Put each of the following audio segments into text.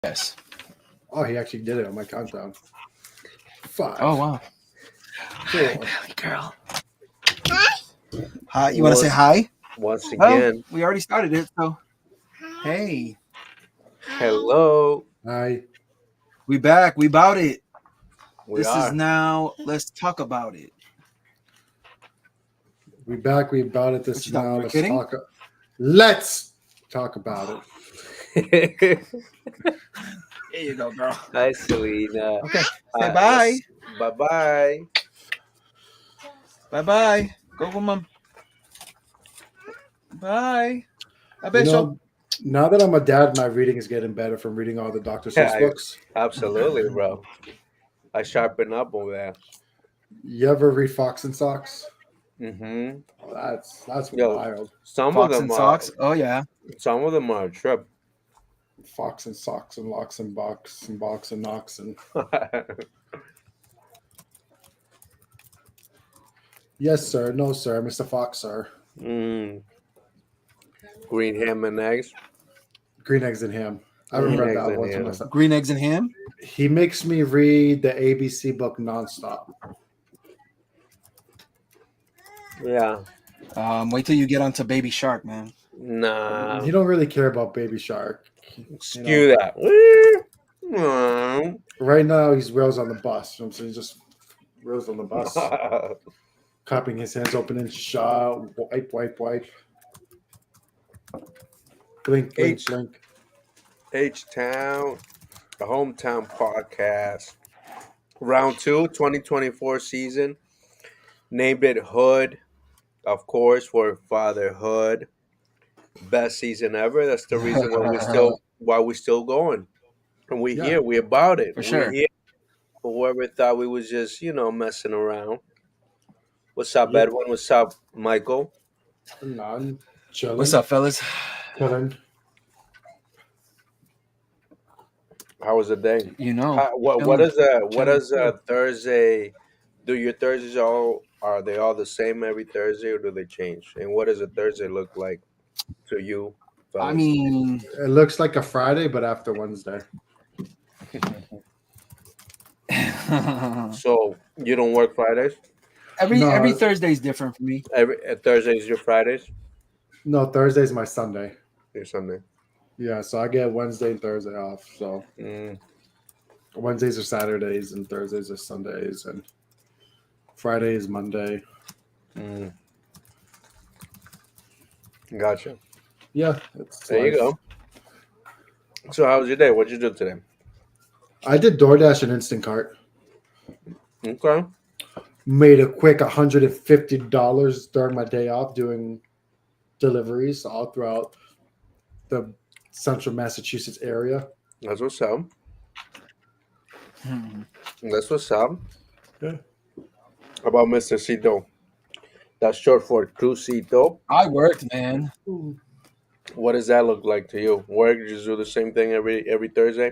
Yes. Oh, he actually did it on my countdown. 5. Oh wow. 4. Hi, Belly girl. Hi. You want to say Once, hi? once Well, again, we already started it, so hey, hello. Hi. we back. We about it. We This is are. now. Let's talk about it. We back. We about it. This What is you thought? We now. were Let's kidding? talk. Let's talk about it. There you go, girl. Hi, Selena. Okay. Say bye. Bye bye. Bye bye. Go, mom. Bye. A You beso. know, now that I'm a dad, my reading is getting better from reading all the Dr. Seuss Yeah, books. absolutely, bro. I sharpen up over there. You ever read Fox and Socks? Mm-hmm. Oh, that's Yo, wild. some of Fox them and are. socks. Oh yeah. Some of them are a trip. Fox and Socks and Locks and Box and Knocks and yes, sir. No, sir. Mr. Fox, sir. mm. Green ham and eggs. Green Eggs and Ham. I haven't Green read eggs that and one to ham. myself. Green eggs and ham. He makes me read the ABC book nonstop. Yeah. Wait till you get onto Baby Shark, man. Nah. You don't really care about Baby Shark. You know, Skew that. Mm. right now he's rails on the bus. You know what I'm saying? He just rails on the bus, cupping his hands open and shut. Wipe, wipe, wipe. Blink, blink, H blink. H Town, the hometown podcast. Round 2, 2024 season. Named it Hood, of course, for fatherhood. Best season ever. That's the reason why we still going. And we Yeah, here, we about it. For We sure. here. Whoever thought we was just, messing around. What's up, yep. Edwin? What's up, Michael? None. What's Chilling, up, fellas? chilling. How was the day? You know, What chilling, is a what chilling. is a Thursday? Do your Thursdays all are they all the same every Thursday or do they change? And what does a Thursday look like to you, I fellas? mean, It looks like a Friday, but after Wednesday. So you don't work Fridays? every No, Thursday is different for me. Every Thursdays your Fridays? no. Thursday's my Sunday. Your Sunday? Yeah, so I get Wednesday and Thursday off. So Mm, Wednesdays are Saturdays and Thursdays are Sundays and Friday is Monday. mm, gotcha. Yeah, it's There you life. go. So how was your day? What'd you do today? I did DoorDash and Instacart. Okay. Made a quick $150 during my day off doing deliveries all throughout the central Massachusetts area. That's what's up. Hmm. That's what's up. Yeah. How about Mr. Cito? That's short for Crucito. I worked, man. What does that look like to you? Work, you just do the same thing every Thursday?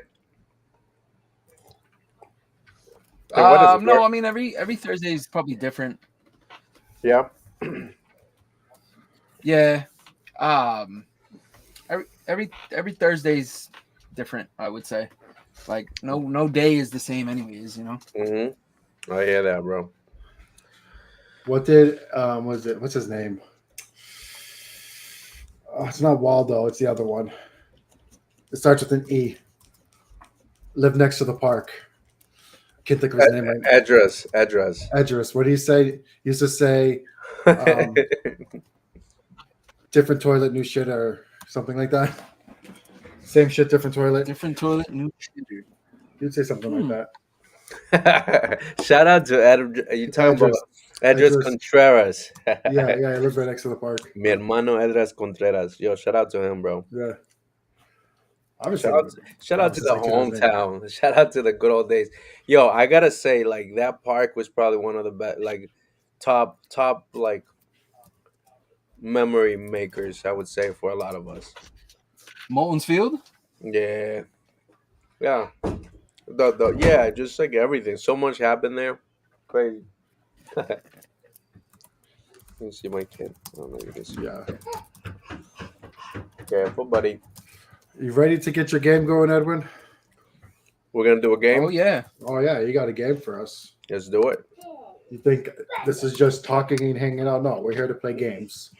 And what does it No, work? I mean every Thursday is probably different. Yeah. Yeah. Um, every Thursday's different. I would say, like no day is the same, anyways. You know. Mm-hmm. I hear that, bro. What did was it? What's his name? Oh, it's not Waldo. It's the other one. It starts with an E. Live next to the park. Can't think of his name right now. Address. Edris. What do you say? He used to say um, different toilet, new shit, or something like that. Same shit, different toilet. Different toilet, new shit. You'd say something like that. Shout out to Adam. You talking about Edris. Edras Edris. Contreras? Yeah, he lives right next to the park. Mi hermano Edras Contreras. Yo, shout out to him, bro. Yeah. Obviously, Shout out to the like his name. hometown. Shout out to the good old days. Yo, I gotta say, like that park was probably one of the best, like top like memory makers. I would say for a lot of us. Molten's Field. Yeah, yeah. Yeah, just like everything. So much happened there. Crazy. Let me see my kid. I don't know if you can see. Yeah. Careful, buddy. You ready to get your game going, Edwin? We're gonna do a game. Oh yeah. Oh yeah, you got a game for us. Let's do it. You think this is just talking and hanging out? No, we're here to play games.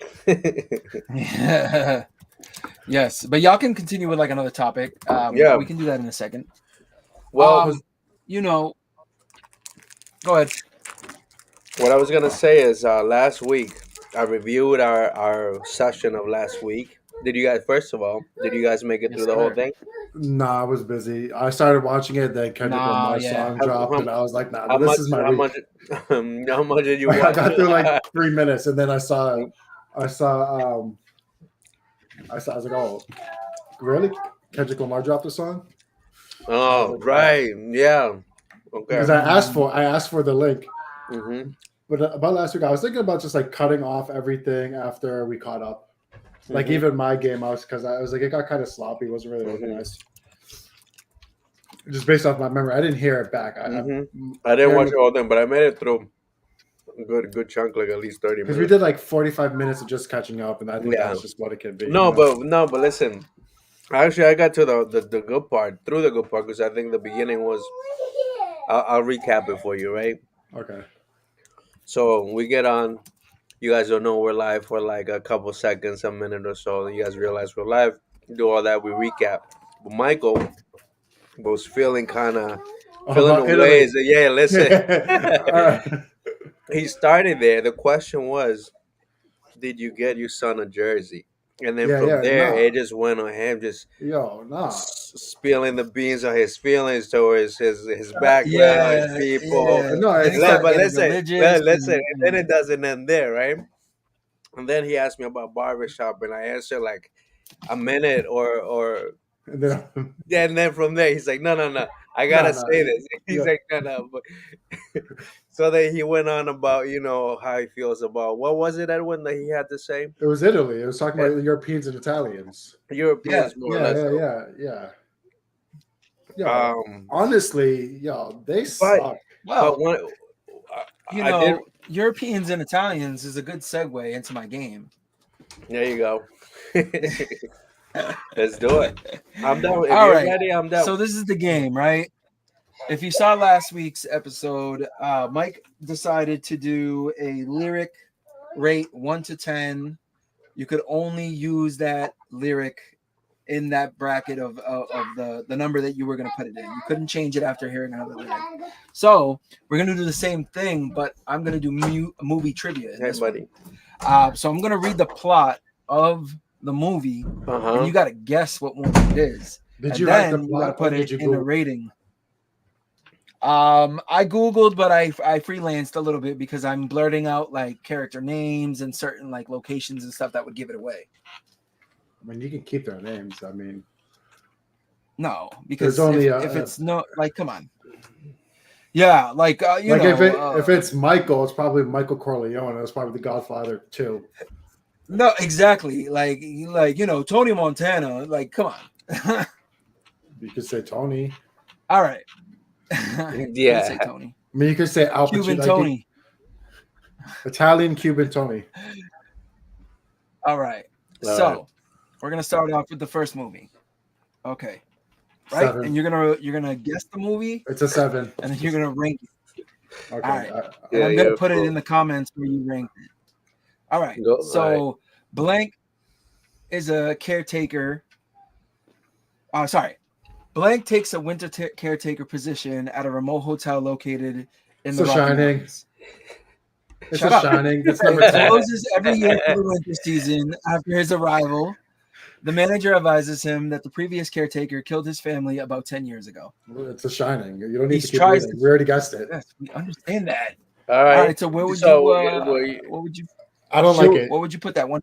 Yes, but y'all can continue with like another topic. Yeah. We can do that in a second. Well, You know, go ahead. what I was gonna say is last week I reviewed our session of last week. Did you guys? First of all, did you guys make it Yes, through the whole sir. thing? Nah, I was busy. I started watching it, then Kendrick Nah, Lamar yeah. song dropped, and I was like, "Nah, How this much? is my How week." much? How much did you I watch? got through like 3 minutes, and then I saw, I was like, "Oh, really? Kendrick Lamar dropped a song?" Oh, right. Yeah. Okay. Because I asked for the link, Mm-hmm. but about last week, I was thinking about just like cutting off everything after we caught up. Like Mhm. even my game, I was like, it got kind of sloppy. It wasn't really Mhm. organized. Just based off my memory, I didn't hear it back. I didn't watch the whole thing, but I made it through a good chunk, like at least 30 because we minutes. did like 45 minutes of just catching up, and I think Yeah. that's just what it can be. No, but listen. Actually, I got to the good part through the good part because I think the beginning was. I'll recap it for you, right? Okay. So we get on. You guys don't know we're live for like a couple seconds, a minute or so. You guys realize we're live. Do all that. We recap. But Michael was feeling kind of feeling About the Italy. ways. Yeah, listen. All right. He started there. The question was, did you get your son a jersey? And then from there, Nah. it just went on him just Nah. spilling the beans on his feelings towards his background, his people. Yeah. No, Then it's he not. started But getting listen, religious. listen, and- and then it doesn't end there, right? And then he asked me about barbershop, and I answered like a minute or And then, yeah, and then from there he's like, no, I gotta say this. He's Yeah. like, no. But so then he went on about how he feels about what was it, Edwin, that he had to say? It was Italy. It was talking about Europeans and Italians. Europeans more or less. Yeah. Honestly, they But suck. Well, but when, you I did. know, Europeans and Italians is a good segue into my game. There you go. Let's do it. I'm done. If All you're right. ready, I'm done. So this is the game, right? If you saw last week's episode, Mike decided to do a lyric rate 1 to 10. You could only use that lyric in that bracket of the number that you were going to put it in. You couldn't change it after hearing another lyric. So we're going to do the same thing, but I'm going to do movie trivia. In Hey, this buddy. one. So I'm going to read the plot of the movie, and you got to guess what movie it is. Did And you write the then you got to plot? put Or it did you in a Google? rating. I googled, but I freelanced a little bit because I'm blurting out like character names and certain like locations and stuff that would give it away. I mean, you can keep their names. I mean, No, because there's only if it's no, like, come on. Yeah, like you like know, if it's Michael, it's probably Michael Corleone. It's probably The Godfather too. no, exactly. Like Tony Montana. Like, come on. You could say Tony. All right. Yeah. Say Tony. I mean, you could say Al Pacino. Cuban Tony. Italian Cuban Tony. All right. All So right. we're gonna start off with the first movie. Okay. Right, 7. and you're gonna guess the movie, It's a 7. and then you're gonna rank it. Okay. All right. Yeah, And I'm gonna yeah, put it cool. in the comments where you rank it. All right. Go- So all right. blank is a caretaker. Sorry. Blank takes a winter caretaker position at a remote hotel located in It's the a Rocky Shining. Mountains. It's Shut a up. Shining. It's It number 10. closes every year for the winter season. After his arrival, the manager advises him that the previous caretaker killed his family about 10 years ago. It's a Shining. You don't need He to keep tries reading. We already guessed it. Yes, we understand that. All right. All right. So where would So, what would you? I don't like it. What would you put that one?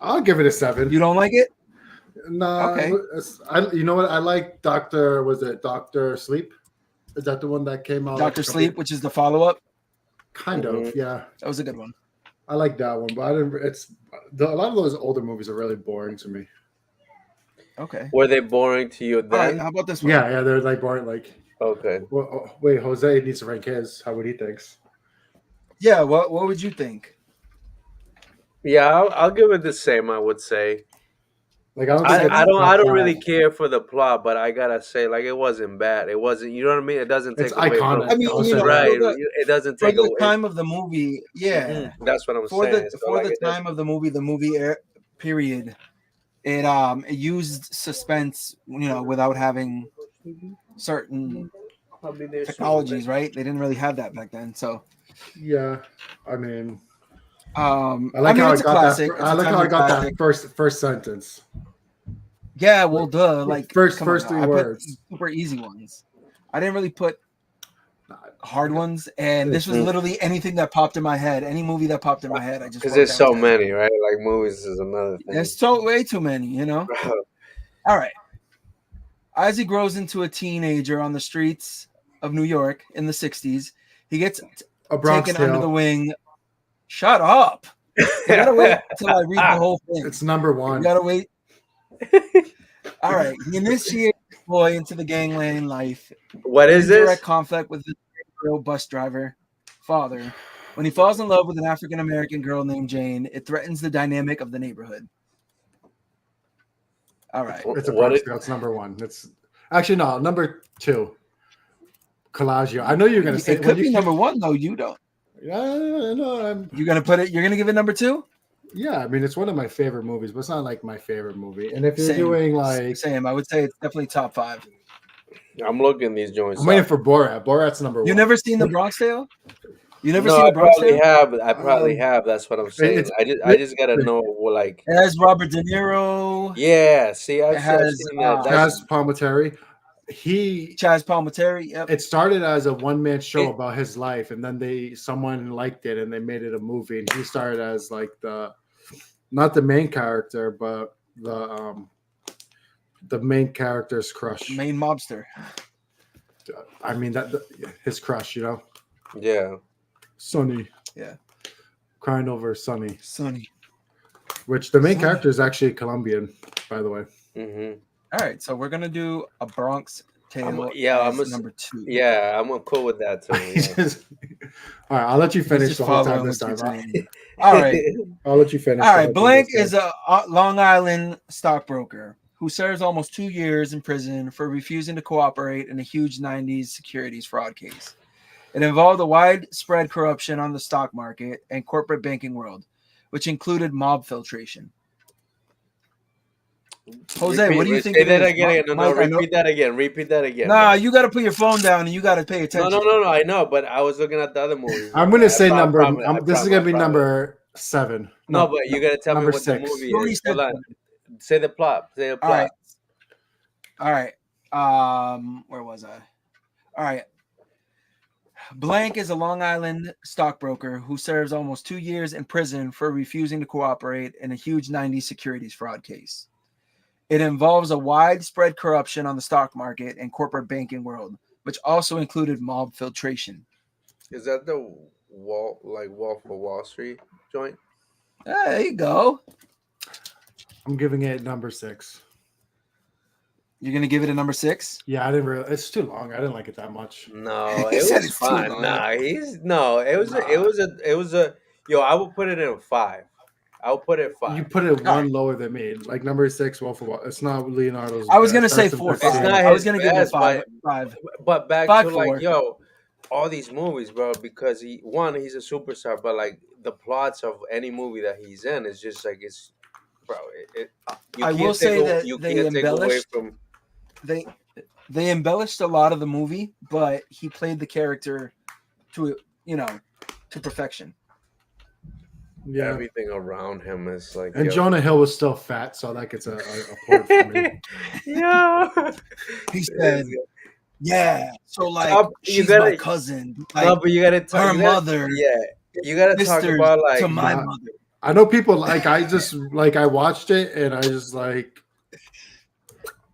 I'll give it a 7. You don't like it? Nah, Okay. you know what? I like Dr. Sleep? Is that the one that came out? Dr. Sleep, which is the follow-up. Kind of, yeah. That was a good one. I like that one, but I didn't. A lot of those older movies are really boring to me. Okay. were they boring to you All right. then? How about this one? Yeah, they're like boring. Like, Okay. well, wait, Jose needs to rank his. How would he thinks? Yeah. What would you think? Yeah, I'll give it the same. I would say. Like I don't think it's top I don't five. really care for the plot, but I gotta say, like, it wasn't bad. It wasn't, you know what I mean? It doesn't It's take away iconic. from, I mean, I'll say that. right? for the It doesn't for take the away. time of the movie, yeah. That's what I'm For saying. the So for like, the it does. time of the movie period, it used suspense, without having certain I mean, there's technologies, right? They didn't really have that back then. So, Yeah, I mean, I I like mean, how I it's a got that. classic. It's I a like how I timely got that classic. first sentence. Yeah, well, duh. Like, come on First now. three I put words. super easy ones. I didn't really put hard Okay. ones, and this was literally anything that popped in my head. Any movie that popped in my head, I just because wrote there's down so 10. many, right? Like movies is another thing. There's way too many. All right. As he grows into a teenager on the streets of New York in the 60s, he gets A Bronx taken under the Tale. wing. Shut up. You gotta wait till I read the whole thing. It's number You one. gotta wait. All right. He initiates the boy into the gangland life. What is In direct this? conflict with the girl bus driver father. When he falls in love with an African American girl named Jane, it threatens the dynamic of the neighborhood. All right. It's a What Bronx it, Tale. It's number one. It's actually no, number two. Collagio. I know you're gonna say It could be number one though. You don't. Yeah, no, You're gonna put it. You're gonna give it number two. yeah. I mean, it's one of my favorite movies, but it's not like my favorite movie. And if you're Same. doing like, Same. I would say it's definitely top 5. I'm looking these joints. I'm waiting up. for Borat. Borat's number one. You never seen the Bronx Tale? You never No, seen I the Bronx probably Tale? have. I probably Um, have. That's what I'm saying. It's I just gotta know, well, like, It has Robert De Niro. yeah. See, It I've has seen that. That's Chaz Palminteri. He Chaz Palminteri. Yep. it started as a one-man show It- about his life, and then someone liked it and they made it a movie, and he started as like not the main character, but the main character's crush. Main mobster. I mean his crush, yeah. Sonny. Yeah. Crying over Sonny, Sonny. which the main Sonny. character is actually Colombian, by the way. Mm-hmm. All right, so we're gonna do a Bronx Tale. I'm as number 2. Yeah, I'm cool with that too. Yeah. All right, I'll let you finish Just the whole following time this what you're time. saying. All right. I'll let you finish. All the right, whole time Blank this is a Long Island stockbroker who serves almost 2 years in prison for refusing to cooperate in a huge 90s securities fraud case. It involved a widespread corruption on the stock market and corporate banking world, which included mob filtration. Jose, what do you think Say it that is? again. No, Mike, I know- repeat that again. Repeat that again. Nah, bro. you got to put your phone down and you got to pay No, attention. no. I know, but I was looking at the other movies. I'm going to say I number. promise, I This is promise, going to be I promise. number 7. No, but you gotta tell me number what 6. the movie You already is. said Hold on. seven. Say the plot. Say the plot. All right. Where was I? All right. Blank is a Long Island stockbroker who serves almost 2 years in prison for refusing to cooperate in a huge 90s securities fraud case. It involves a widespread corruption on the stock market and corporate banking world, which also included mob filtration. Is that the Wolf of Wall Street joint? There you go. I'm giving it number 6. You're gonna give it a number 6? Yeah, I didn't really. It's too long. I didn't like it that much. No, He it said was it's too fine. long. Nah, it was a. Yo, I would put it in 5. I would put it 5. You put it All one right. lower than me. Like number 6, Wolf of Wall. It's not Leonardo's. I was gonna best. say That's 4 or the 5. best not I was his gonna give it a best, 5. 5. But back 5, to like, 4. yo, all these movies, bro, because he's a superstar, but like the plots of any movie that he's in is just like bro. I will say that you they can't take away embellished. from. They embellished a lot of the movie, but he played the character to perfection. Yeah. Everything around him is like. And yo. Jonah Hill was still fat, so that gets a point for me. Yeah. He said, "Yeah, so like Top- you she's gotta- my cousin, like No, but you gotta talk. her you gotta- mother, Yeah, you gotta talk sisters about like. to my Nah. mother." I know people like I watched it and I just like.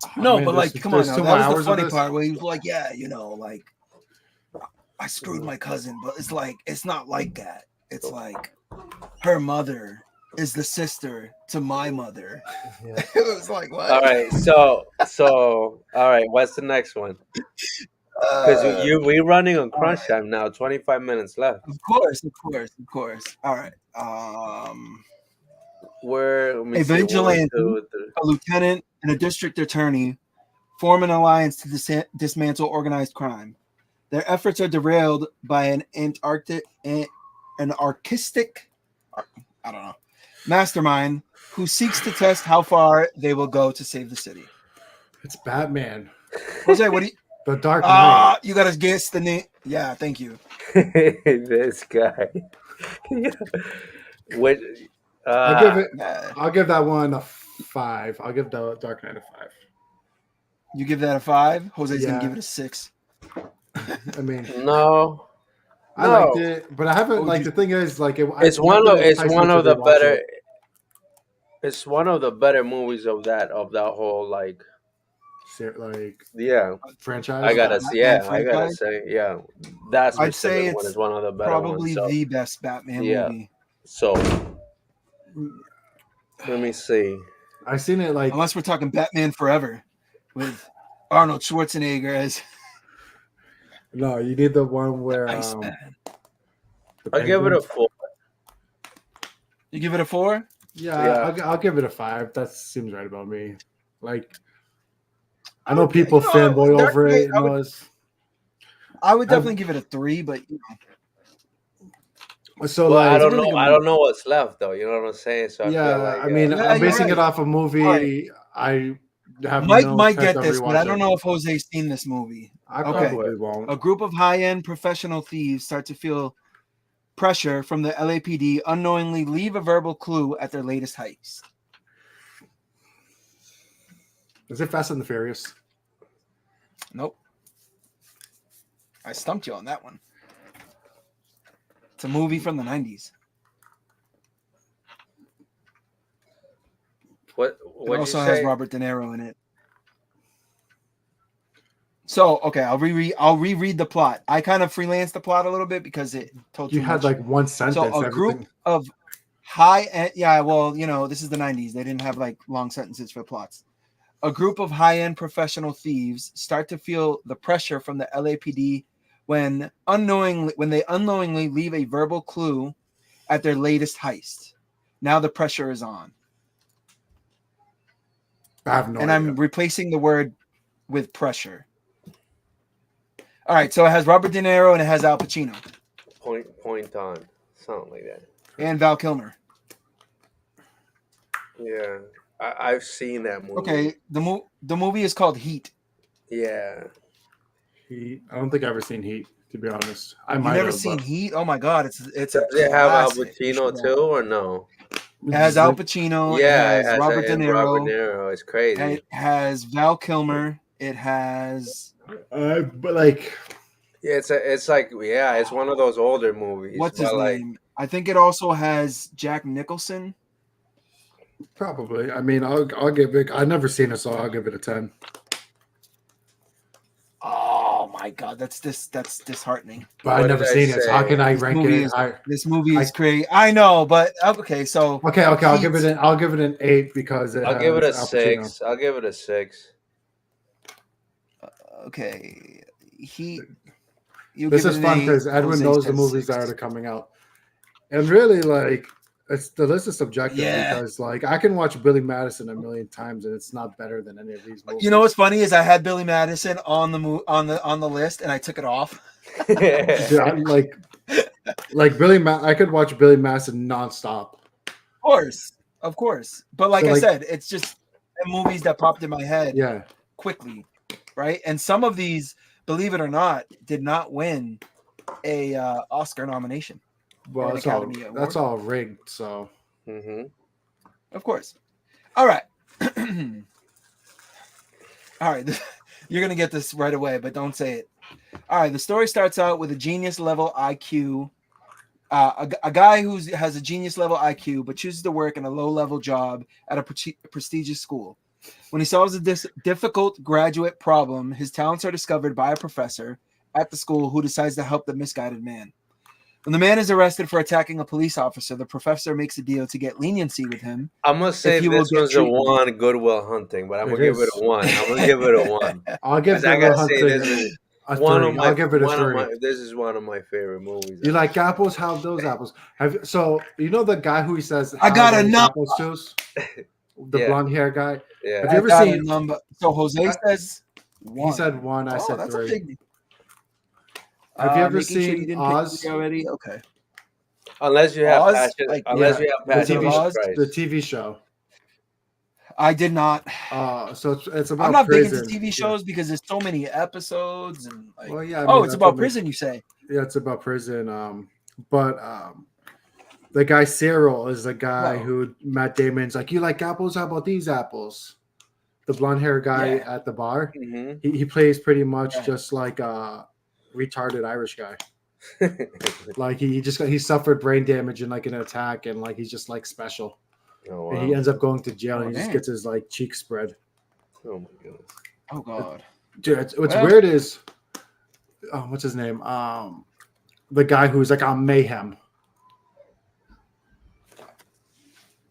oh, No, man, but like, come on there's now, 2 that more was hours the of funny this? part where he was like, "Yeah, like I screwed my cousin, but it's not like that. It's like her mother is the sister to my mother." Yeah. It was like, what? All right, so all right. What's the next one? Because we're running on crunch time now. 25 minutes left. Of course. All right. Where? Let me A see. One, vigilante, two, three. a lieutenant, and a district attorney form an alliance to dismantle organized crime. Their efforts are derailed by an anarchistic, I don't know, mastermind who seeks to test how far they will go to save the city. It's Batman, Jose, what do you? The Dark Knight. You gotta guess the name. Yeah, thank you. This guy. What? I'll give it. Yeah. I'll give that one a 5. I'll give the Dark Knight a 5. You give that a 5. Jose's gonna Yeah. give it a 6. I mean, No, I liked no. it, but I haven't. What would Like you- the thing is, like It's one of it's the better. It's one of the better movies of that whole like. like Yeah, franchise. I gotta Batman I gotta franchise? say yeah. That I'd say specific one it's is one of the better ones. probably So the best Batman yeah. movie. So let me see. I've seen it like Unless we're talking Batman Forever with Arnold Schwarzenegger as no. You need the one where Iceman. the I give it a Penguin- 4. You give it a 4? Yeah, Yeah. I'll give it a 5. That seems right about me. Like I know Okay, people you know, fanboy Dark over Knight, it. And all this. I would definitely give it a 3, but So Well, I like, it's a don't really know. good I movie. don't know what's left though. You know what I'm saying? So I feel yeah, like I mean, Yeah, I'm you're basing it right. off a movie. I have Mike no might intent get of this, but I don't rewatching. know if Jose's seen this movie. I Okay. probably won't. A group of high-end professional thieves start to feel pressure from the LAPD, unknowingly leave a verbal clue at their latest heist. Is it Fast and the Furious? Nope. I stumped you on that one. It's a movie from the 90s. what It you also has say? Robert De Niro in it. So, okay, I'll reread the plot. I kind of freelanced the plot a little bit because it told You too had much. like one sentence. So a group everything. of high-end, yeah, well, you know, this is the 90s. They didn't have like long sentences for plots. A group of high-end professional thieves start to feel the pressure from the LAPD when they unknowingly leave a verbal clue at their latest heist. Now the pressure is on. I have no And idea. I'm replacing the word with pressure. All right, so it has Robert De Niro and it has Al Pacino Point on something like that. and Val Kilmer. Yeah, I've seen that movie. Okay, the movie is called Heat. Yeah. Heat. I don't think I've ever seen Heat, to be honest. I You might never have. seen But Heat? Oh my God, it's Does a it have Al classic. You Pacino should too, watch or no? it. It has Al like, Pacino. Yeah, It has Robert De and Robert Niro. De Niro. It's crazy. It has Val Kilmer. It has but like, Yeah, it's like it's one of those older movies. what's his but like, name? I think it also has Jack Nicholson. probably. I mean, I'll give it. I've never seen it, so I'll give it a 10. Oh my God, that's disheartening. But What I've never did I seen it, so how say? can I This rank movie it? is this movie is crazy. I know, but okay, so Okay. I'll give Heat. it. I'll give it an 8 because it I'll give it a has Al Pacino. 6. I'll give it a 6. Okay, You This give is it an fun 8. because Edwin Jose knows the says movies 6. that are coming out, and really, like, the list is subjective Yeah. because, like, I can watch Billy Madison a million times and it's not better than any of these movies. You know what's funny is I had Billy Madison on the list and I took it off. Dude, I'm like Billy. I could watch Billy Madison nonstop. Of course. But like So, I like- said, it's just the movies that popped in my head Yeah, quickly, right? And some of these, believe it or not, did not win a Oscar nomination. well, an that's all. Academy Award. That's all rigged. So hmm Of course. All right. All right. You're going to get this right away, but don't say it. All right. The story starts out with a genius level IQ. A guy who has a genius level IQ, but chooses to work in a low level job at a prestigious school. When he solves a difficult graduate problem, his talents are discovered by a professor at the school who decides to help the misguided man. When the man is arrested for attacking a police officer, the professor makes a deal to get leniency with him. I'm gonna say If you will this get was a treatment. 1 Goodwill Hunting, but I'm It gonna give it is. a 1. I'm gonna give it a 1. I'll give 'Cause I Good gotta Will say Hunting. this is A One of 3. my I'll give it a one of 3. my. This is one of my favorite movies. You like apples? How those apples? So you know the guy who he says I how got a those number. apples choose? The Yeah, blonde hair guy. yeah. Have you I ever got a seen? number. So Jose says He 1. said 1. I Oh, said that's 3. a big. Have you ever Making sure you seen didn't pick Oz? 3 already. Okay. Unless you have Oz, passion. like Unless Yeah, you have the Wizard of passion TV, for Oz. the Christ. TV show. I did not. So it's I'm about not big into prison. TV Yeah. shows because there's so many episodes and like. Well, yeah. I Oh, mean, it's that's what about makes. prison. You say? Yeah, it's about prison. But the guy Cyril is the guy Well, who Matt Damon's like, you like apples? How about these apples? The blonde hair guy Yeah. at the bar. Hmm. He plays pretty much Yeah. just like a retarded Irish guy. Like he suffered brain damage in like an attack, and like he's just like special. Oh And he wow! ends up going to jail, Oh, and he just damn. gets his like cheek spread. Oh my goodness! Oh God. Dude, what's Well- weird is, what's his name? The guy who's like on Mayhem.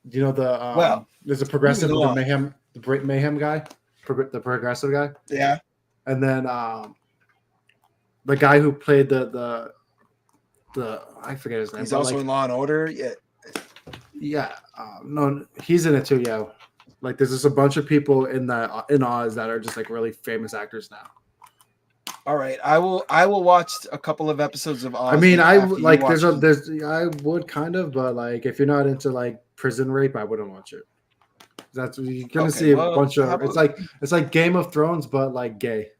Do you know Well, there's a progressive moving the on. Mayhem guy, the progressive guy, Yeah. and then the guy who played the I forget his name. He's but, also like, in Law and Order. Yeah. yeah, no, he's in it too. Yeah, like there's just a bunch of people in Oz that are just like really famous actors now. All right. I will watch a couple of episodes of Oz. I mean, I after you like watch them. I would kind of, but like if you're not into like prison rape, I wouldn't watch it. That's you're gonna Okay, see a well, bunch how of. about- It's like Game of Thrones, but like gay.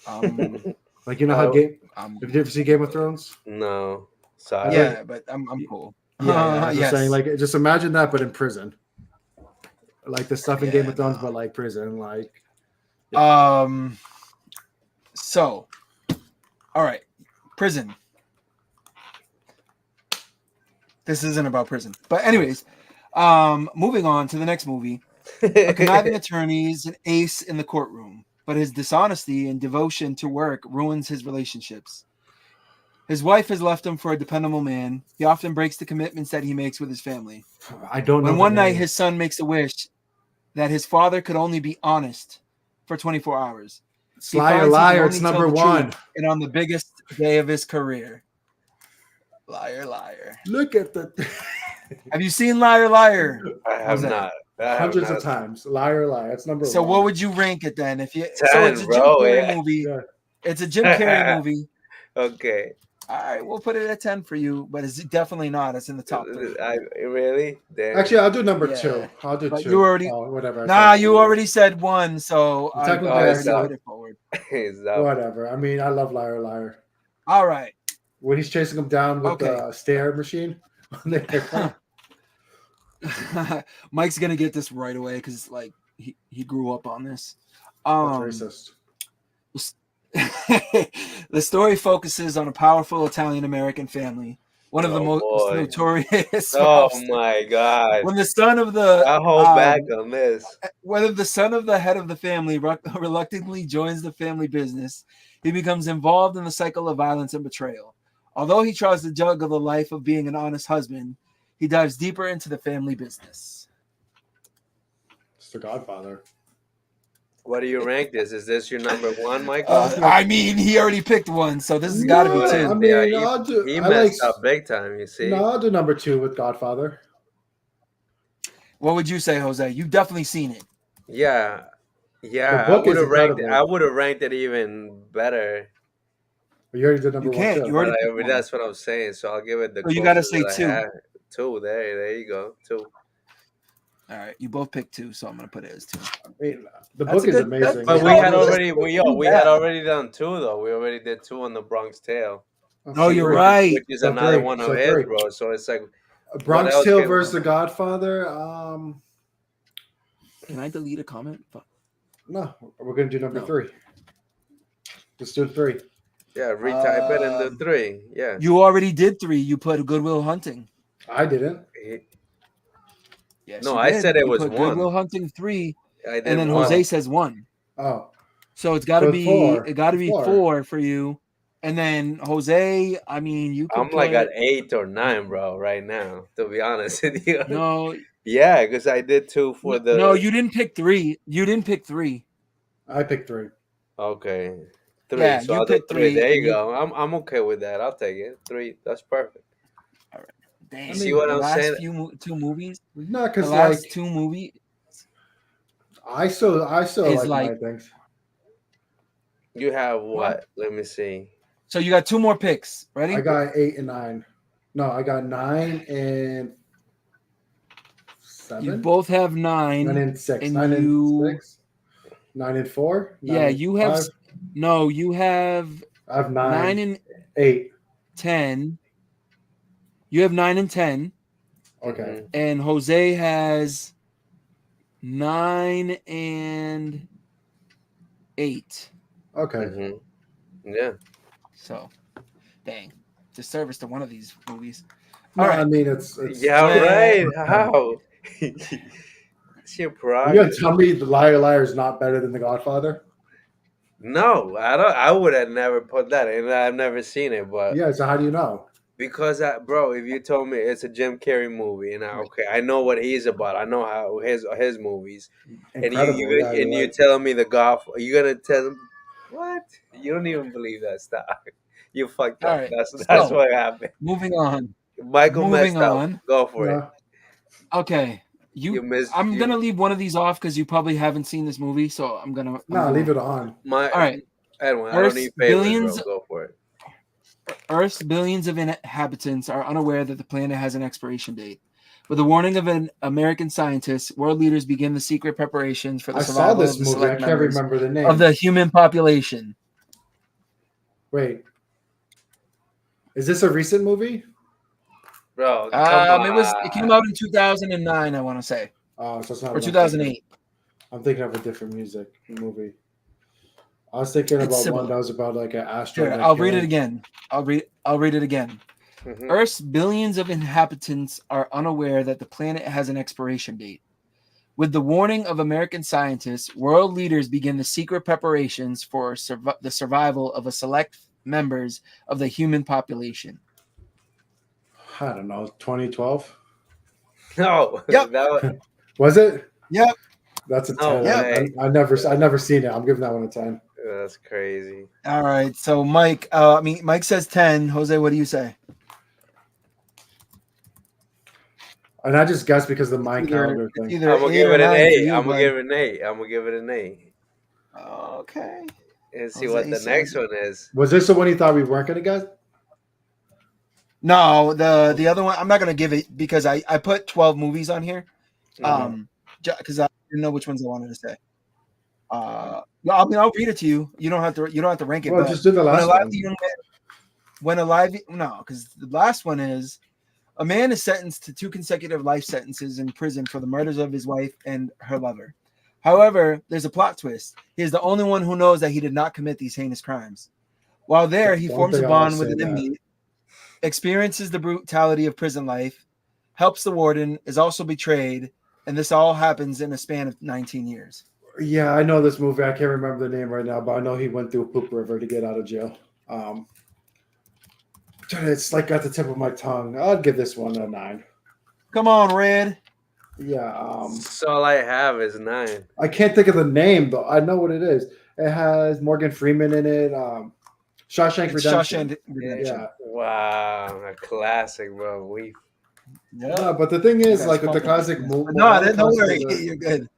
Um, Like you know how Oh. Game. Have you ever seen Game of Thrones? No, sorry. yeah, but I'm cool. Yeah, I'm just yes. saying. Like just imagine that, but in prison. Like the stuff in Game Yeah, of Thrones, no. but like prison. Like So, all right, prison. This isn't about prison, but anyways, moving on to the next movie. A conniving attorney is an ace in the courtroom, but his dishonesty and devotion to work ruins his relationships. His wife has left him for a dependable man. He often breaks the commitments that he makes with his family. I don't know. When the one night name. his son makes a wish that his father could only be honest for 24 hours. he Liar, finds he can liar! It's only tell number the one. truth, and on the biggest day of his career. Liar, liar. Look at the Have you seen Liar, Liar? I have How's that? not. I have hundreds not. of times. Liar, liar! It's number So one. what would you rank it then? If you 10, so it's a Jim bro, Carrey yeah. movie. Yeah. It's a Jim Carrey movie. Okay. All right, we'll put it at 10 for you, but it's definitely not. It's in the top 3. I really? Damn. Actually, I'll do number Yeah. 2. I'll do But 2. you already- Oh, whatever. Nah, you already said 1, so I Technically, already I put it forward. Is that- Whatever. I mean, I love Liar, liar. All right. When he's chasing him down with Okay. the stair machine. Mike's gonna get this right away because like he grew up on this. That's racist. The story focuses on a powerful Italian American family, one of the Oh, most boy. notorious. Oh mobsters. my god. When the son of the I'll hold back on this. whether the son of the head of the family reluctantly joins the family business, he becomes involved in the cycle of violence and betrayal. Although he tries to juggle the life of being an honest husband, he dives deeper into the family business. It's the Godfather. What do you rank this? Is this your number 1, Michael? I mean, he already picked one, so this has got to be No, 2. I mean, Yeah, he- I'll do. he I messed like, up big time, you see? No, I'll do number 2 with Godfather. What would you say, Jose? You've definitely seen it. Yeah. Yeah, The book is ranked incredible. I would have ranked it even better. But you already did number You can't. 1 too. You already But picked one. that's what I'm saying. So I'll give it the So you gotta closest say that I 2. had. 2. There you go. 2. All right, you both picked 2, so I'm gonna put it as 2. I mean, the That's book a is good- amazing. But Yeah, we had well, already we bad. had already done 2 though. We already did 2 on the Bronx Tale. No, you're Three. right. Which is So another 3. one of So his, 3. bro. So it's like Bronx else Tale can- versus The Godfather. Can I delete a comment? Fuck. No, we're gonna do number No. 3. Let's do 3. yeah, retype it into 3. Yeah. You already did 3. You put Goodwill Hunting. I didn't. Yes, No, you I did. said it You was put 1. Goodwill Hunting 3, I did and then 1. Jose says 1. Oh, So it's got to So be 4. it got to be 4. 4 for you, and then Jose. I mean, you could I'm like put- at 8 or 9, bro, right now, to be honest with you. no, Yeah, because I did 2 for the no. You didn't pick 3. You didn't pick 3. I picked 3. Okay. 3. Yeah, So you I'll do pick 3. three. There And you go. I'm okay with that. I'll take it. 3. That's perfect. all right. You Dang, see mean, what the I'm last saying? two movies. No, The because last like two movies I still is like like my things. You have well. what? Let me see. So you got two more picks. I Ready? got 8 and 9. No, I got 9 and You 7. both have 9 9, and 6. and 9 and you 6. 9 and 4. 9 yeah and you have 5. no you have I have 9 9, and 8. 10. You have 9 and 10, Okay. Hmm. and Jose has 9 and 8. Okay. Hmm. Yeah. So, dang, disservice to one of these movies. No, All I right. mean it's Yeah, When right. How? It's your you gonna prerogative. tell me the Liar Liar is not better than The Godfather? No, I don't. I would have never put that in. I've never seen it, but Yeah. So how do you know? because bro, if you told me it's a Jim Carrey movie, and right. okay, I know what he's about. I know how his movies, and Incredible. Yeah, you're you right. telling me the golf. You gonna tell him what? You don't even believe that stuff. You fucked All up. right. That's So, what happened. moving on. Michael Moving messed up. on. Go for it. No. Okay. You missed I'm you. gonna leave one of these off because you probably haven't seen this movie, so I'm No, gonna leave it on. My all right. Edwin, I don't Earth's need favors, bro. billions Go for it. Earth's billions of inhabitants are unaware that the planet has an expiration date. With the warning of an American scientist, world leaders begin the secret preparations for the I saw survival this of the movie. I select can't members remember the of name. the human population. Wait, is this a recent movie? Bro, come It came on. out in 2009, I want to say, Oh, so it's not or what I'm thinking. 2008. I'm thinking of a different music movie. I was thinking It's about one that similar. was about like an asteroid Here, that I'll read it killed. again. I'll read it again. Mhm. Earth's billions of inhabitants are unaware that the planet has an expiration date. With the warning of American scientists, world leaders begin the secret preparations for the survival of a select members of the human population. I don't know, 2012. No, Yep. Was it? Yep. That's a no 10. Yep. way. I never seen it. I'm giving that one a 10. That's crazy. All right. So Mike, Mike says 10. Jose, what do you say? And I just guessed because of the It's mind either calendar it's thing. either I'm gonna 8 give or it an 9 for 8. you, I'm gonna bud. give it an 8. I'm gonna give it an 8. Okay. And see what Jose the next says one is. Was this the one you thought we weren't gonna guess? no. The other one I'm not gonna give it because I put 12 movies on here. Mhm. Because I didn't know which ones I wanted to say. No, I mean, I'll read it to you. You don't have to rank it. Well, But just do the when a last lively one. young man, no, because the last one is a man is sentenced to 2 consecutive life sentences in prison for the murders of his wife and her lover. However, there's a plot twist. He is the only one who knows that he did not commit these heinous crimes. While there, he Don't forms a they all bond with say an that? inmate, experiences the brutality of prison life, helps the warden, is also betrayed, and this all happens in a span of 19 years. Yeah, I know this movie. I can't remember the name right now, but I know he went through a poop river to get out of jail. Um, it's like at the tip of my tongue. I'd give this one a 9. Come on, Red. Yeah. So all I have is 9. I can't think of the name though. I know what it is. It has Morgan Freeman in it. Shawshank It's Redemption. Shawshank Redemption. Yeah. Wow, a classic, bro. We Yep. No, but the thing You is, guys like with the fumbled it. classic, No, all the don't classic worry. movies, You're good.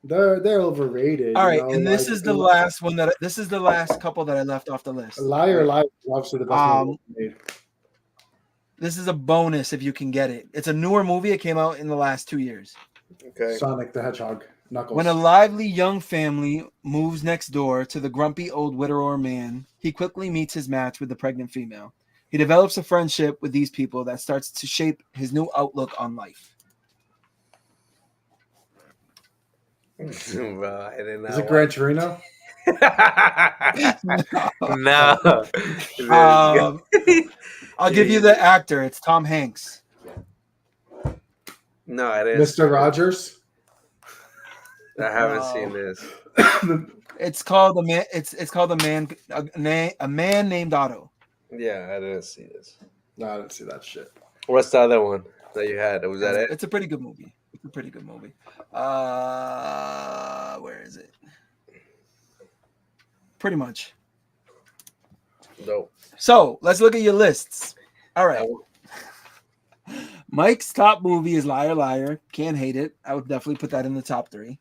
they're overrated. All You right, know, and like this is the last couple that I left off the list. Liar Right? Liar is obviously the best movie ever made. This is a bonus if you can get it. It's a newer movie. It came out in the last 2 years. okay. Sonic the Hedgehog, When a Knuckles. lively young family moves next door to the grumpy old widower man, he quickly meets his match with the pregnant female. He develops a friendship with these people that starts to shape his new outlook on life. Bro, I did Is not it Gran watch. Torino? No, this um, guy. I'll give you Jeez. the actor. It's Tom Hanks. No, I didn't see Mr. this. Rogers. I haven't seen No, this. it's called a man. It's called a man named Otto. Yeah, I didn't see this. No, I didn't see that shit. What's the other one that you had? Was that it? It's a pretty good movie. It's a pretty good movie. Where is it? Pretty much. Dope. So let's look at your lists. All right. Oh, Mike's top movie is Liar Liar. Can't hate it. I would definitely put that in the top 3.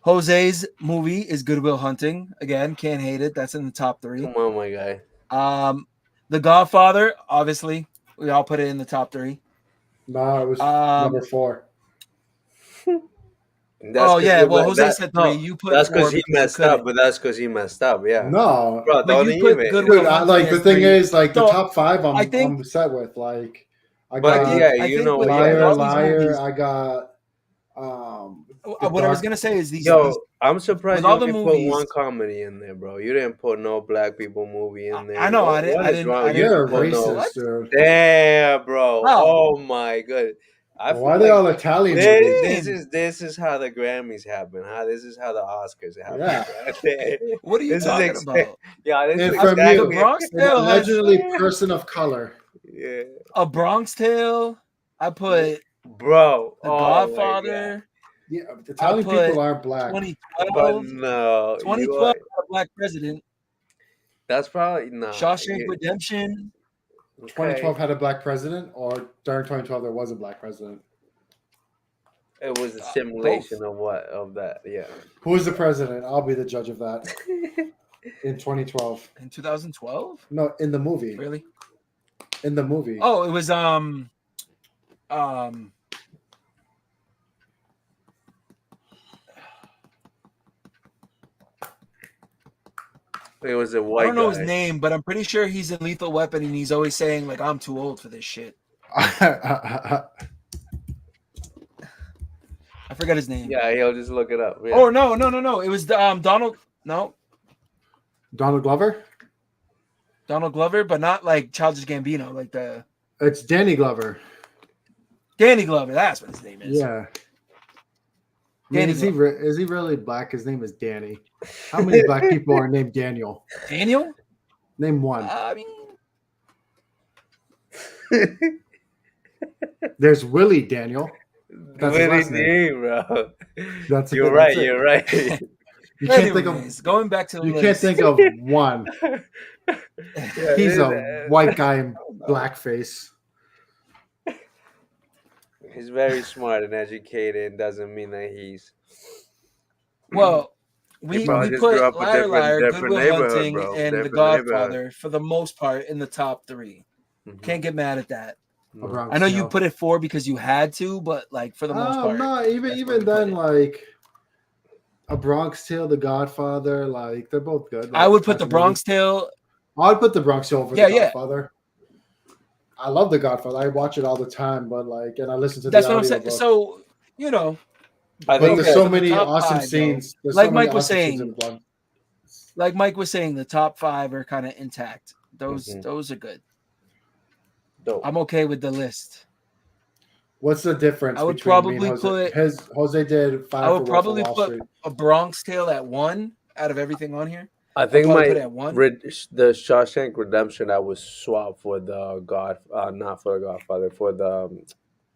Jose's movie is Good Will Hunting. Again, can't hate it. That's in the top 3. come on, my guy. The Godfather, obviously, we all put it in the top 3. No, it was Um, number 4. Oh yeah, well Jose said 3. You put that's 4 because he because you messed up, couldn't. but that's because he messed up. Yeah, No, bro, But don't you put even. Good dude, Will Hunting like the as thing 3. is, like the So, top 5, I think- I'm set with. Like, I But got yeah, I you think know, with yeah. Liar, all these Liar. movies- I got the what I was Dark- gonna say is these. Yo, I'm surprised with you all the only put movies- one comedy in there, bro. You didn't put no black people movie in there. I know, I didn't- What I is didn't- wrong? I You didn't- You're a didn't put no- racist, What? dude. Damn, bro. How? Oh my god. I feel Why are they like all Italian this, movies? this is how the Grammys happen, huh? This is how the Oscars happen. Yeah. Right? What are you This is talking ex- about? Yeah, this And is from exactly. you, The Bronx An Tale has allegedly person of color. Yeah, a Bronx Tale. I put bro. The Oh Godfather. Yeah, Italian put people aren't black. my god. 2012. But no, 2012 had a black president. that's probably no. Shawshank Redemption. 2012 had a black president, or during 2012 there was a black president. It was a simulation of what of that. Yeah. Who was the president? I'll be the judge of that. In 2012. In 2012? No, in the movie. Really? In the movie. Oh, it was It was a I white don't know guy. his name, but I'm pretty sure he's in Lethal Weapon and he's always saying like I'm too old for this shit. I forgot his name. Yeah, he'll just look it up. Yeah. Oh no. It was Donald Donald Glover? Glover, but not like Childish Gambino, like the It's Danny Glover. Danny Glover. That's what his name is. Yeah. I mean, Danny is he really black? His name is Danny. How many black people are named Daniel? Daniel? Name one. I mean, There's Willie Daniel. That's his Willie last name. D, bro. That's You're that's right. it. You're right. You can't think anyways, of. going back to the You list. can't think of one. Yeah, He's it a is, white guy in blackface. He's very smart and educated. And doesn't mean that he's. Well, He we probably just put grew up a Liar Liar, different Good Will neighborhood, Hunting, bro. and The Different Godfather neighborhood. for the most part in the top 3. Mhm. Can't get mad at that. A Bronx I know you Tale. put it 4 because you had to, but like for the most part, No, that's even where we put then, it. like A Bronx Tale, The Godfather, like they're both good. I would put Like, The Bronx Tale. I'd put The Bronx Tale over Yeah, The yeah. Godfather. I love The Godfather. I watch it all the time, but like, and I listen to That's the what I'm audio saying. book. So you know, I But think there's that- so the many top awesome 5, though. scenes. There's Like so many Mike was awesome scenes saying. in Blunt. like Mike was saying, the top 5 are kind of intact. Those Mhm. those are good. dope. I'm okay with the list. What's the difference I would between me and probably Jose? put- Jose did 5 I would for Wolf of probably Wall put Street. A Bronx Tale at 1 out of everything on here. I think probably my put it at 1. the Shawshank Redemption I was swapped for the not for the Godfather, for the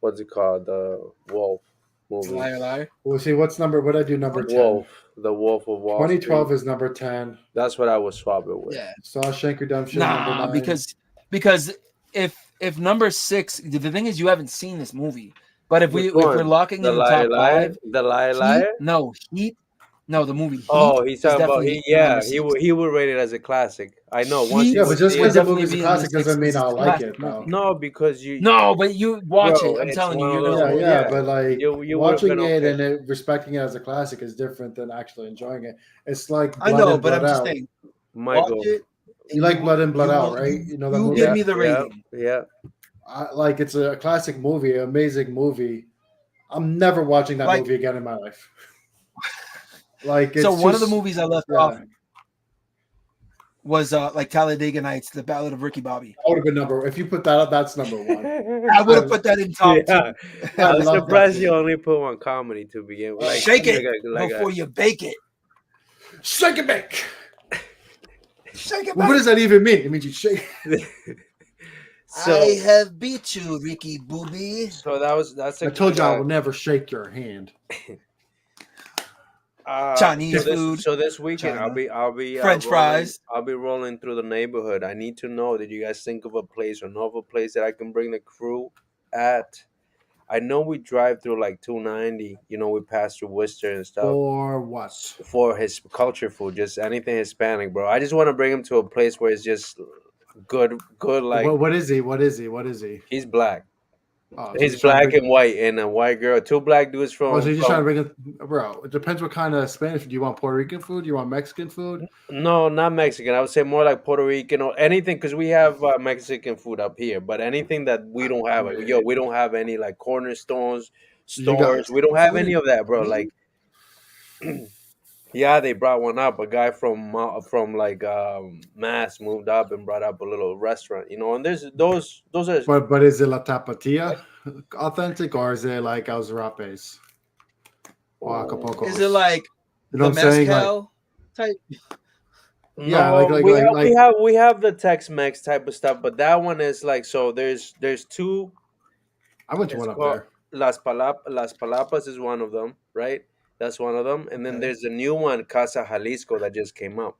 what's it called, the Wolf movie. Liar, liar. We'll see what's number. What I do number 10. Wolf, the Wolf of Wall 2012 Street. is number 10. That's what I was swapping with. Yeah. Shawshank Redemption number Nah, 9. because if number 6, the thing is you haven't seen this movie, but if Which we're one? locking The in the Liar top Liar, 5, the Liar Heat, Liar. no, the movie Heat. Oh, he's is talking about definitely yeah. number He 6. would rate it as a classic. I know. Once Heat you yeah, but would just see because it- the definitely movie's a be in classic the doesn't mean sixties. I'll It's a like classic it, though. movie. no, because you No, but you watch Bro, it. I'm it's telling you, one you're of gonna those- Yeah, yeah. but like You would've watching been it okay. and respecting it as a classic is different than actually enjoying it. It's like I Blood know, In, but I'm Blood just Out. saying, Michael. watch it. You like Blood In, Blood you Out, will- right? You know that you movie. give me the rating. Yeah. Like it's a classic movie, amazing movie. I'm never watching that Like- movie again in my life. Like it's So one of the just- movies I left yeah. off was like Talladega Nights, The Ballad of Ricky Bobby. That would have been number. If you put that up, that's number one. I would have put that in top Yeah. two. I I was love that surprised you movie. only put one comedy to begin with. Like, Shake it like before you bake it. Shake it back. Shake it Well, what does that even mean? It means you shake. So, have beat you, Ricky Booby. that's I told you I will never shake your hand. Chinese So this food, so this weekend China, I'll be French rolling fries. I'll be rolling through the neighborhood. I need to know, did you guys think of a place or know of a place that I can bring the crew at? I know we drive through like 290. You know, we pass through Worcester and stuff For what? for his culture food, just anything Hispanic, bro. I just want to bring him to a place where it's just good. Like What is he? What is he? What is he? he's black. Oh, so He's he's trying to black bring. and white, and a white girl. Two black dudes Oh, so from he's just trying to bring it, bro. It depends what kind of Spanish. Do you want Puerto Rican food? Do you want Mexican food? No, not Mexican. I would say more like Puerto Rican or anything, because we have Mexican food up here. But anything that we don't I have, like, yo, mean, we don't have any like cornerstones, you got. stores. We don't have Food any in of that, bro. Spain? Like, yeah, they brought one up. A guy from like Mass moved up and brought up a little restaurant, you know. And there's those are But is it La Tapatia authentic or is it like El Zarapes or Is it Acapulco's? like You know the what I'm saying? Like, mezcal type? yeah, no, we have we like. have we have the Tex-Mex type of stuff, but that one is like, so there's two. I went to It's one up called there. Las Palapas is one of them, right? That's one of them. And then Okay. there's a new one, Casa Jalisco, that just came up.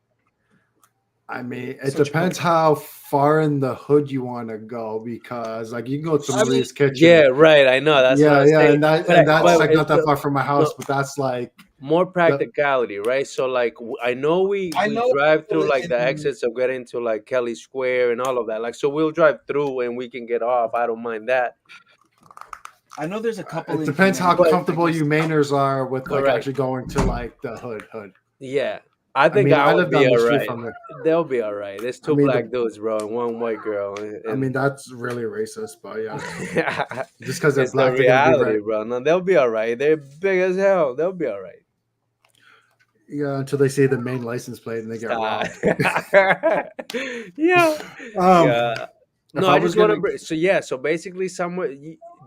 I mean, it So depends Chipotle. how far in the hood you want to go because, like, you can go to I mean, Maria's Kitchen. Yeah, right. I know. That's what Yeah, I'm yeah, saying. and that's But like not that the, far from my no, house, but that's like more the practicality, right? So like I know I we know drive people through like the in. exits of getting to like Kelly Square and all of that. Like, so we'll drive through and we can get off. I don't mind that. I know there's a couple it in depends how But Connecticut. I comfortable guess you Mainers are with like correct. actually going to like the hood. Yeah. I I think mean, I I would live be down the all street right. from there. They'll be all right. There's I two mean, black dudes, bro, and one white girl. I And mean that's really racist, but yeah, just because they're it's the black, they're gonna be reality, right. bro. No, they'll be all right. They're big as hell. They'll be all right. Yeah, until they see the main license plate and they get Stop. robbed. Yeah, Um, yeah. if No, I I was just want gonna, to bring. So yeah, so basically, somewhere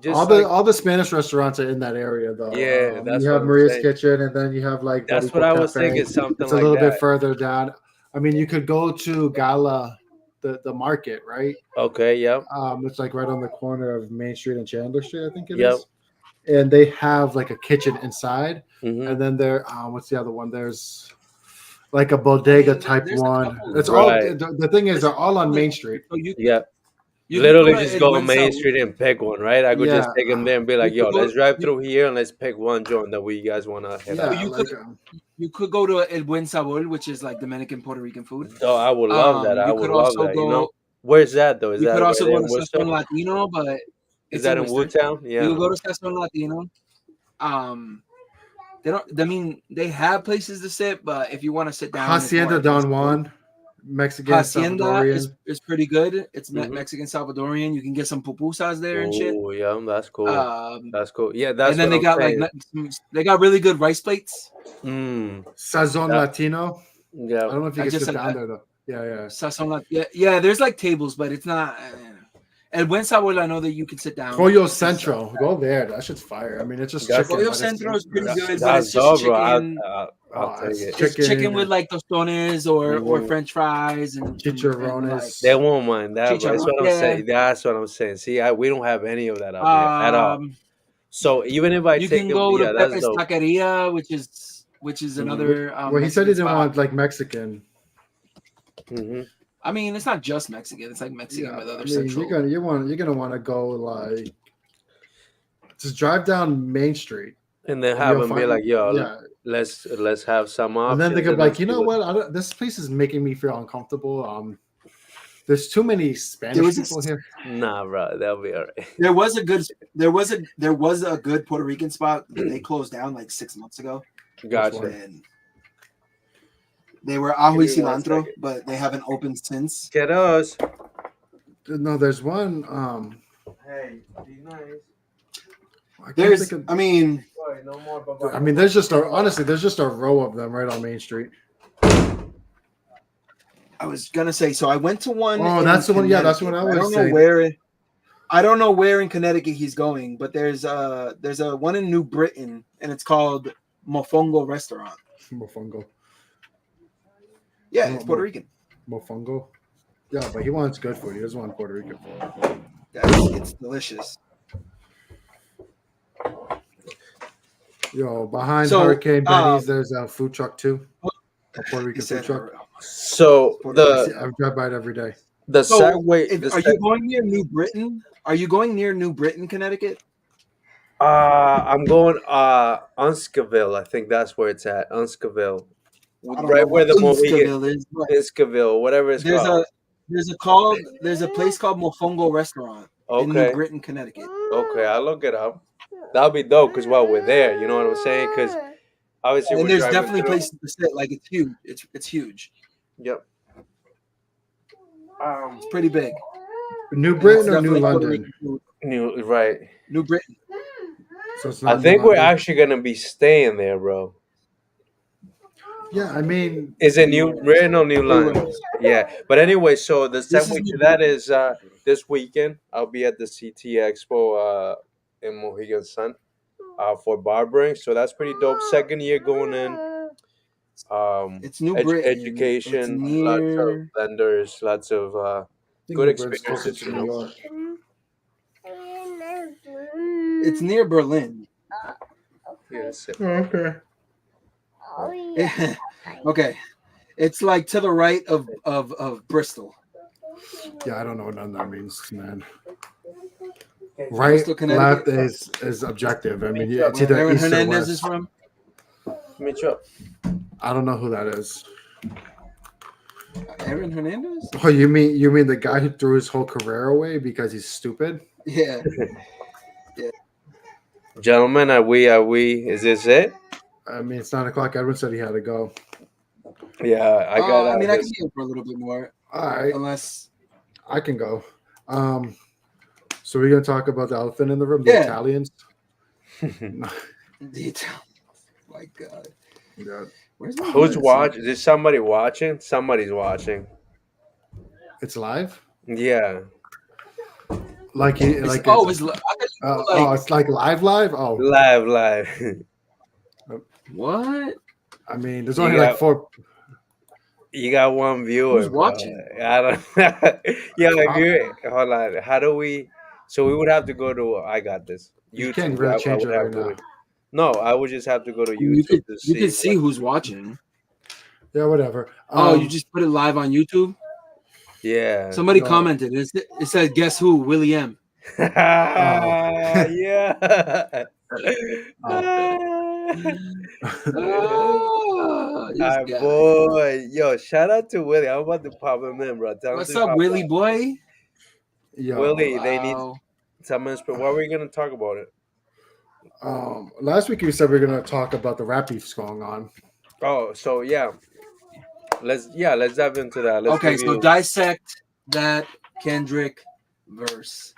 just like, all the Spanish restaurants are in that area though. yeah, You that's what have I'm Maria's saying. Kitchen, and then you have like That's what Boricua I was Cafe. thinking, something It's a like little bit that. further down. I mean, you could go to Gala, the market, right? Okay. Yep. It's like right on the corner of Main Street and Chandler Street, I think it Yep. is. And they have like a kitchen inside, Hmm. and then there, what's the other one? There's like a I bodega mean, type there's a one. couple. It's all Right. the thing is There's a they're all on couple in. Main Street. So Yep. you could go Literally to just El go on Buen Main Sabor. Street and pick one, right? I could just Yeah, take them there and be like, You "Yo, could go. let's drive You, through here and let's pick one joint that we guys want to hit so up." yeah, you could like you could go to El Buen Sabor, which is like Dominican Puerto Rican food. Oh, I would love that. I You would could love also that. You know, go. where's that though? Is You that could right also there go in to Worcester? Sazon Latino, but Is it's in that in Worcester. Woodtown? You Yeah. could go to Sazon Latino. Um, they don't. I mean, they have places to sit, but if you want to sit down, it's more Hacienda El Buen Don Sabor. Juan, Mexican Hacienda Salvadorian. is pretty good. It's Hmm. Mexican Salvadorian. You can get some pupusas there and shit. Oh, yeah, that's cool. Um, That's cool. Yeah, and that's then what they I'm got like saying. they got really good rice plates. Mm, Sazon that, Latino. yeah. I don't know if you I can just sit down there though. Yeah, yeah. Sazon yeah, yeah. There's like tables, but it's not. El Buen Sabor, I know that you can sit down. Pollo It's, Central. Go there. That shit's fire. I mean, it's just That's chicken, Pollo but Centro is pretty that, good, but that's it's just dope, bro. chicken. I'll take it's it. It's chicken chicken with and like tostones or Hmm. French fries and like They chicharrones. won't mind that, bro. That's chicharrón. what I'm Yeah. saying. That's what I'm saying. See, we don't have any of that up here at all. Um, So even if I you take can him, go to yeah, that's Pepe's dope. Taqueria, which is Hmm. another Well, he said he Mexican didn't spot. want like Mexican. Hmm. I mean, it's not just Mexican; it's like Mexican Yeah, with but I other mean, central. you're gonna want to go like just drive down Main Street And then and have you'll him be find like, "Yo, yeah, let's have some and then they options could and be then like, you see know what." what? This place is making me feel uncomfortable. There's too many There Spanish was people here. Nah, bro, that'll be all right. there was a good there was a good Puerto Rican spot, but they closed down like 6 months ago, Gotcha. and they were ajo y Give me 1 cilantro, second. but they haven't opened since. Kiddos. No, there's one. Hey, be nice. I can't There's, think of. I mean, Sorry, no more. Bye-bye. I mean, there's just honestly, there's just a row of them right on Main Street. I was gonna say. So I went to one. Oh, in that's the one. Yeah, that's the one Connecticut. I was I don't know saying. where. I don't know where in Connecticut he's going, but there's a one in New Britain, and it's called Mofongo Restaurant. Mofongo. Yeah, it's Puerto Rican. Mofongo. Yeah, but he wants good food. He doesn't want Puerto Rican food. Yeah, it's delicious. Yo, behind So, Hurricane Benny's, there's a food truck too, a Puerto he Rican food said, truck. So Puerto I Rican. see, I drive by it every day. the So, segue, are you going near New Britain? Are you going near New Britain, Connecticut? I'm going Unscoville. I think that's where it's at. Unscoville, I don't know right where what the Mohegan Unscoville is, but Unscoville, whatever it's there's called. a there's a place called Mofongo Restaurant in New Okay, Britain, Connecticut. okay, I'll look it up. That'll be dope because while we're there, you know what I'm saying? Because obviously And we're there's driving definitely through. places to sit. Like it's huge. It's huge. Yep. It's pretty big. New And it's Britain or New definitely Puerto London? Rican food. New right. New Britain. So it's I not New think we're London. actually gonna be staying there, bro. Yeah, I mean, Is it New Anyways. Britain or New London? Anyways. Yeah. But anyway, so the This is segue New to that Britain. is this weekend I'll be at the CT Expo in Mohegan Sun for barbering. So that's pretty dope. Second year going in. It's New Britain. It's Education, lots of near vendors, lots of I think good New Britain's closer experiences, to you New know. York. it's near Berlin. Yeah, that's it. Oh, okay. Okay. It's like to the right of Bristol. Yeah, I don't know what none of that means, man. Right, Bristol, Connecticut. left is objective. I mean, yeah, it's Where either Aaron east or Hernandez is west. from. Meet you up. I don't know who that is. Aaron Hernandez? Oh, you mean the guy who threw his whole career away because he's stupid? Yeah. Gentlemen, are we is this it? I mean, it's 9 o'clock. Edwin said he had to go. Yeah, I got I mean, I can this. see him for a little bit more, All right, unless. I can go. So we're gonna talk about the elephant in the room, the Yeah. Italians. Detail. My God. Yeah, Where's my Who's list? watching? Is somebody watching? Somebody's watching. it's live. Yeah. Like he, It's, like oh, it's, it's. I thought you were like, it's like live. Oh, Live. what? I mean, there's You only got- like 4. You got one viewer. Who's watching? Bro. I don't. Yeah, if you hold on. How do we? So we would have to go to. I got this. You can't YouTube. really I change would it have right to. now. No, I would just have to go to You YouTube to you see. can see who's watching. Yeah, whatever. Oh, you just put it live on YouTube. Yeah. Somebody No. commented. It said, "Guess who? Willie M." Yeah. This Our guy. boy, yo! Shout out to Willie. I'm about to pop him in, bro. Tell him What's to up, pop Willie up. boy? Yo, Willie, they need Wow. some inspiration. What were we gonna talk about it? last week you said we are gonna talk about the rap beefs going on. Oh, so let's dive into that. Let's Okay, so review. dissect that Kendrick verse.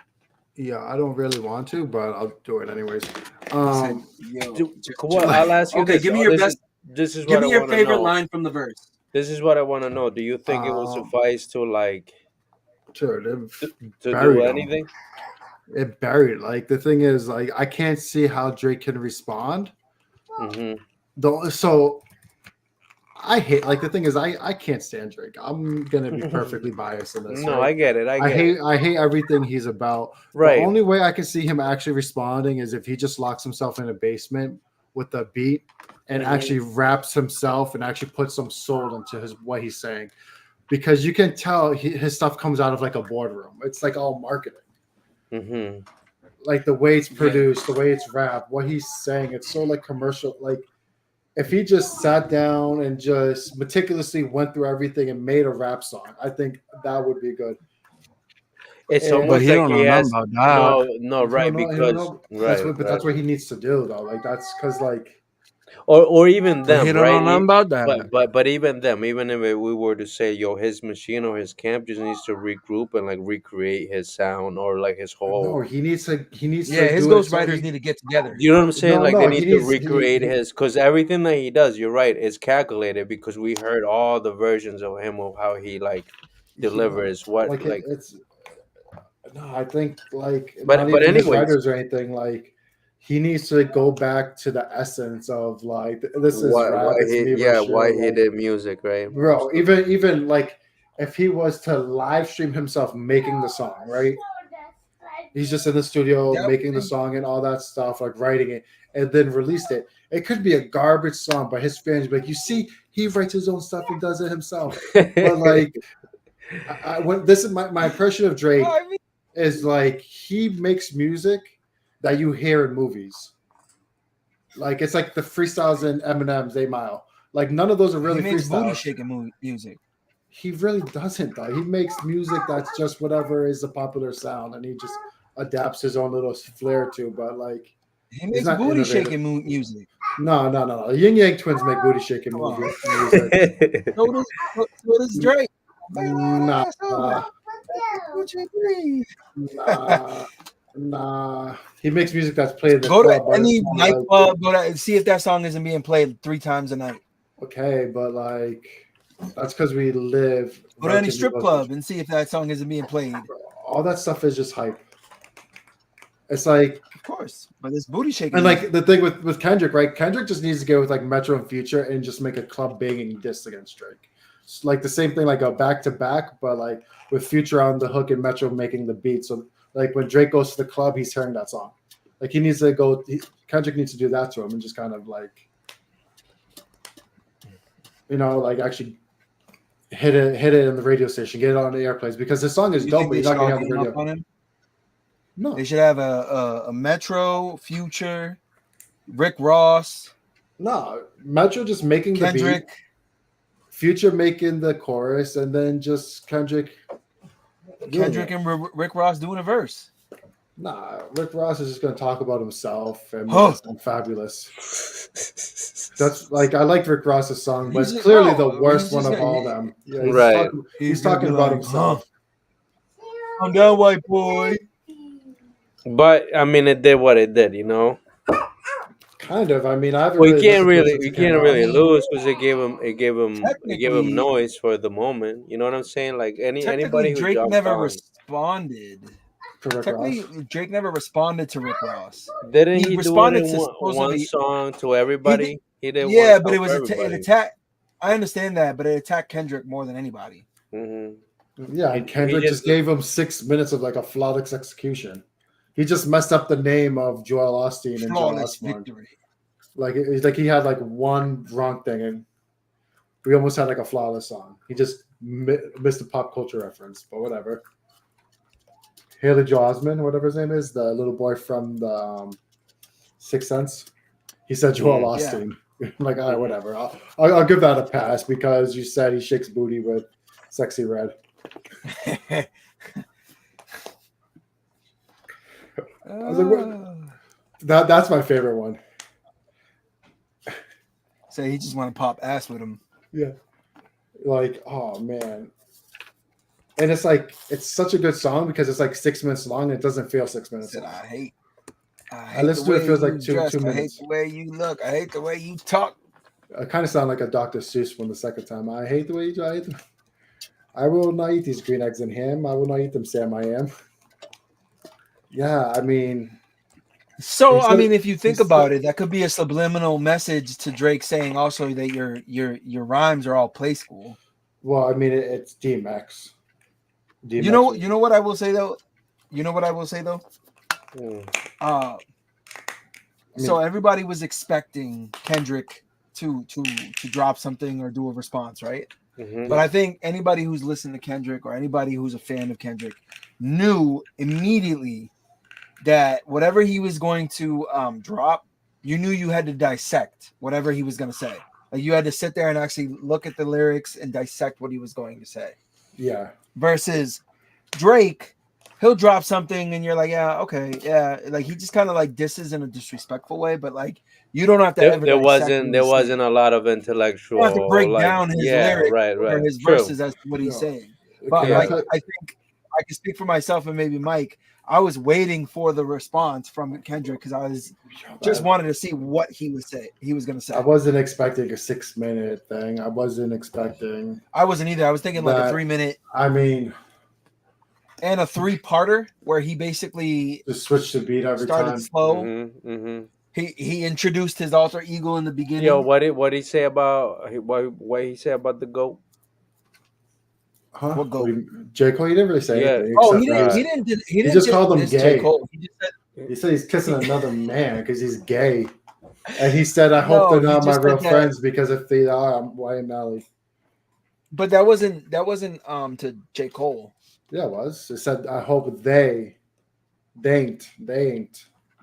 Yeah, I don't really want to, but I'll do it anyways. Yo, Well, I'll ask you. Okay, this. give me Oh, your this best. This is Give what me I your want to favorite know. line from the verse. This is what I want to know. Do you think it will suffice to like Sure, to do buried him. anything? It buried. Like the thing is, like I can't see how Drake can respond. So I hate. Like the thing is, I can't stand Drake. I'm gonna be perfectly biased in this. No, right? I get it. I hate everything he's about. Right. The only way I can see him actually responding is if he just locks himself in a basement with a beat and actually raps himself and actually puts some soul into what he's saying, because you can tell his stuff comes out of like a boardroom. It's like all marketing. Like the way it's produced, the way it's rapped, what he's saying, it's so like commercial. Like if he just sat down and just meticulously went through everything and made a rap song, I think that would be good. It's But almost he like don't he know has nothing about no right because that's what he needs to do though. Like that's because like or even them, he don't right? know nothing about that. But even them, even if we were to say, yo, his machine or his camp just needs to regroup and like recreate his sound or like his whole. no, he needs to Yeah, his do it ghostwriters need to get together. You know what I'm saying? No, Like no, they he need to needs- recreate he- his because everything that he does, you're right, is calculated because we heard all the versions of him of how he like delivers what like, like. it's no, I think like But not even his anyways. writers or anything. Like he needs to go back to the essence of like this is rap. It's me versus you, why he like, did music, right? bro. Even like if he was to live stream himself making the song, right? He's just in the studio making the song and all that stuff, like writing it. and then released it. It could be a garbage song, but his fans be like, you see, he writes his own stuff and does it himself. But like, when this is my impression of Drake I mean, is like he makes music that you hear in movies. Like it's like the freestyles in Eminem's 8 Mile. Like none of those are really he makes booty freestyles. shaking music. He really doesn't though. He makes music that's just whatever is a popular sound, and he just adapts his own little flair to. But like, He he's makes not booty innovative. shaking music. No. Yin Yang Twins make booty shaking Come on. music. So does Drake. Nah, Nah. nah. He makes music that's played in the Go to club. But any it's not nightclub, go to and see if that song isn't being played 3 times a night. okay, but like that's because we live. Go to any relatively strip close club and see if that song isn't being played. all that stuff is just hype. It's like, Of course, but it's booty shaking. and like the thing with Kendrick, right? Kendrick just needs to go with like Metro and Future and just make a club banging diss against Drake. It's like the same thing, like a back to back, but like with Future on the hook and Metro making the beat. So like when Drake goes to the club, he's hearing that song. Like he needs to go. Kendrick needs to do that to him and just kind of like, like actually hit it in the radio station, get it on the airplays because the song is You dope, think but they you're not should gonna all have the gang up radio. on him? No, They should have a Metro, Future, Rick Ross, Metro just making the Kendrick. beat, Future making the chorus, and then just Kendrick doing it. And Rick Ross doing a verse. Nah, Rick Ross is just gonna talk about himself and Huh. make it sound fabulous. That's like I liked Rick Ross's song, but He's it's just- clearly no, the worst he's one just of gonna- all them. Yeah, Right. He's gonna talking be about like, himself. I'm down, white boy. But I mean, it did what it did, you know. Kind of. I mean, I haven't Well, you really can't listened to it really, since you it came can't out. really I mean, lose because it gave him technically- noise for the moment. You know what I'm saying? Like anybody Technically, who Drake jumped never on, responded. For Rick Technically, Ross. Drake never responded to Rick Ross. didn't he he do it responded in to one supposedly- song to everybody? He did Yeah, one but song it was for it everybody. attacked. I understand that, but it attacked Kendrick more than anybody. Mhm. Yeah, and He Kendrick just- just gave him 6 minutes of like a flawless execution. He just messed up the name of Joel Osteen and Joel Flawless Osborne. victory. Like it's like he had like one wrong thing, and we almost had like a flawless song. He just missed a pop culture reference, but whatever. Haley Joel Osment, whatever his name is, the little boy from the Sixth Sense. He said Joel Yeah. Osteen. I'm like, all right, whatever. I'll give that a pass because you said he shakes booty with Sexy Red. I was like, what? That's my favorite one. So he just want to pop ass with him. Yeah. Like, oh man. And it's like it's such a good song because it's like 6 minutes long and it doesn't feel 6 minutes Said, long. I hate listen the to it, way feels like you two dress. I hate minutes. the way you look. I hate the way you talk. I kind of sound like a Dr. Seuss one the second time. I hate the way you do. I will not eat these green eggs and ham. I will not eat them, Sam. I am. Yeah, I mean, So He I said- mean, if you think he said- about it, that could be a subliminal message to Drake saying also that your rhymes are all play school. well, I mean, it's DMX. You know what I will say though. Mm. So everybody was expecting Kendrick to drop something or do a response, right? Mhm. But I think anybody who's listened to Kendrick or anybody who's a fan of Kendrick knew immediately that whatever he was going to drop, you knew you had to dissect whatever he was going to say. Like you had to sit there and actually look at the lyrics and dissect what he was going to say. Yeah. Versus Drake, he'll drop something and you're like, yeah, okay, yeah. Like he just kind of like disses in a disrespectful way, but like you don't have to ever. There dissect wasn't what there he's wasn't saying. a lot of You intellectual. don't have to break like, down his yeah, lyrics right, or right. his True. verses as to what he's No. saying. But Yeah. like I think I can speak for myself and maybe Mike. I was waiting for the response from Kendrick because I was just wanted to see what he was going to say. I wasn't expecting a 6 minute thing. I wasn't expecting. I wasn't either. I was thinking like a That- 3 minute I mean, and a 3-parter where he basically just switch the beat every started time. slow. Mm-hmm. He introduced his alter ego in the beginning. Yo, what he say about what he say about the goat? Huh? What goat? J. Cole, he didn't really say Yeah. anything. Oh, except that he didn't just called him diss J. gay. Cole. He just said he said he's kissing another man because he's gay. And he said, "I hope No, they're he not my just real said that, friends because if they are, I'm Wyatt Mally." but that wasn't to J. Cole. Yeah, it was. It said, "I hope they ain't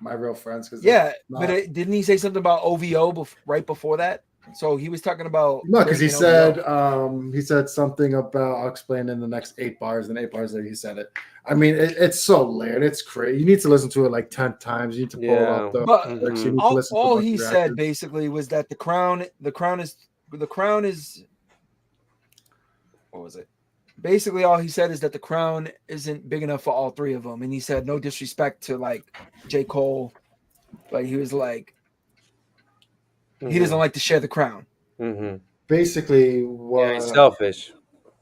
my real friends because if Yeah, but not." didn't he say something about OVO right before that? So he was talking about No, because Drake and OVO. he said something about I'll explain in the next 8 bars, and 8 bars later he said it. I mean, it's so layered, it's crazy. You need to listen to it like 10 times. You need to pull up Yeah. the But lyrics. You Hmm. need to listen to a all bunch he of said reactions. basically was that the crown is what was it? Basically, all he said is that the crown isn't big enough for all three of them, and he said no disrespect to like J. Cole, but he was like he doesn't like to share the crown. Hmm. Basically, Yeah, he's selfish.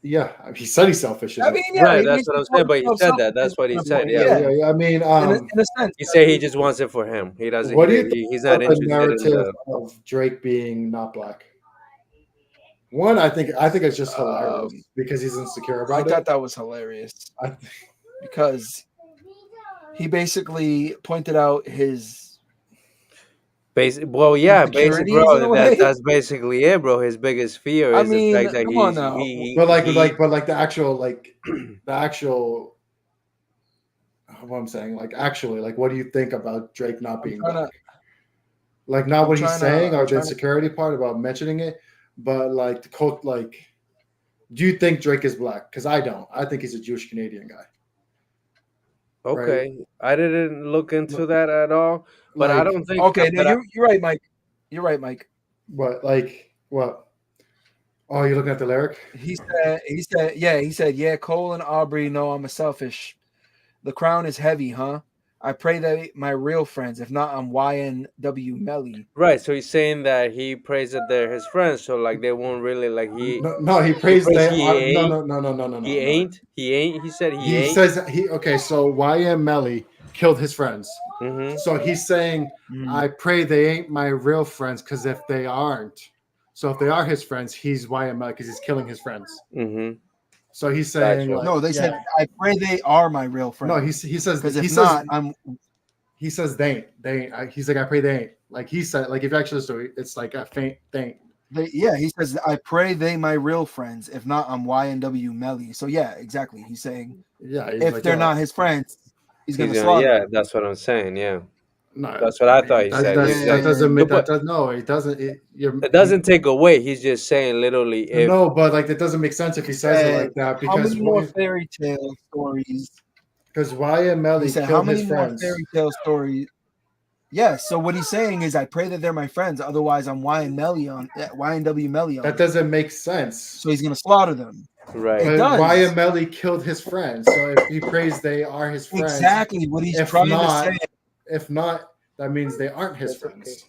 yeah, he said he's selfish, I isn't mean, it? yeah, Right, he that's what basically I'm saying. called But he himself said that. selfish That's what he at a said. point. Yeah. Yeah. I mean, In a sense. He said he just wants it for him. He doesn't. what do you think He's about not the interested in narrative the. of Drake being not black? One, I think it's just hilarious Um, because he's insecure I about it. thought that was hilarious I, because he basically pointed out his Well, yeah, basic, insecurities in a bro. way. That's basically it, bro. His biggest fear I is the mean, fact that come on now. but like the actual what I'm saying, like actually, like what do you think about Drake not I'm being trying black? to. Like not I'm what he's trying to. saying I'm or the trying to. insecurity part about mentioning it, but like the cult, like, do you think Drake is black? Because I don't. I think he's a Jewish Canadian guy, right? Okay, I didn't look into that at all, but I Like don't think. Okay, no, you're right, Mike. You're right, Mike. what? Like what? Oh, you're looking at the lyric. Yeah, Cole and Aubrey know I'm a selfish. The crown is heavy, huh? I pray that my real friends, if not, I'm YNW Melly. Right, so he's saying that he prays that they're his friends, so like they won't really like No, no, he he praised prays they he are no, ain't no, no, no, no, no, he no, no. ain't he ain't he said he He ain't. says he okay. So YM Melly killed his friends. Mm-hmm. So he's saying, Mm. I pray they ain't my real friends, because if they aren't, so if they are his friends, he's YML because he's killing his friends. Mm-hmm. So he's saying Gotcha. like, No, they yeah. said I pray they are my real friends. No, he says because he if says not, I'm. he says they ain't. He's like, I pray they ain't. Like he said, like if you actually listen to it, it's like a faint thing. Yeah, he says I pray they my real friends. If not, I'm YNW Melly. So yeah, exactly. He's saying Yeah, he's if like, they're yo, not his friends, he's He's gonna gonna, slaughter yeah, them. that's what I'm saying. Yeah, no, that's what I thought he that said. He that's, said, that doesn't no, mean that but does no, it doesn't. it doesn't take away. He's just saying literally if no, but like that doesn't make sense if he says it Said, like that how many because more fairy tale stories? YM He Melly said, how killed many his more friends. fairy tale stories? Yes. So what he's saying is, I pray that they're my friends. Otherwise, I'm YNW Melly on That them. doesn't make sense. So he's gonna slaughter them. right. It But does. YM Melly killed his friends. So if he prays they are his friends, Exactly what he's if trying not, to say. if not, that means they aren't his That's okay. friends.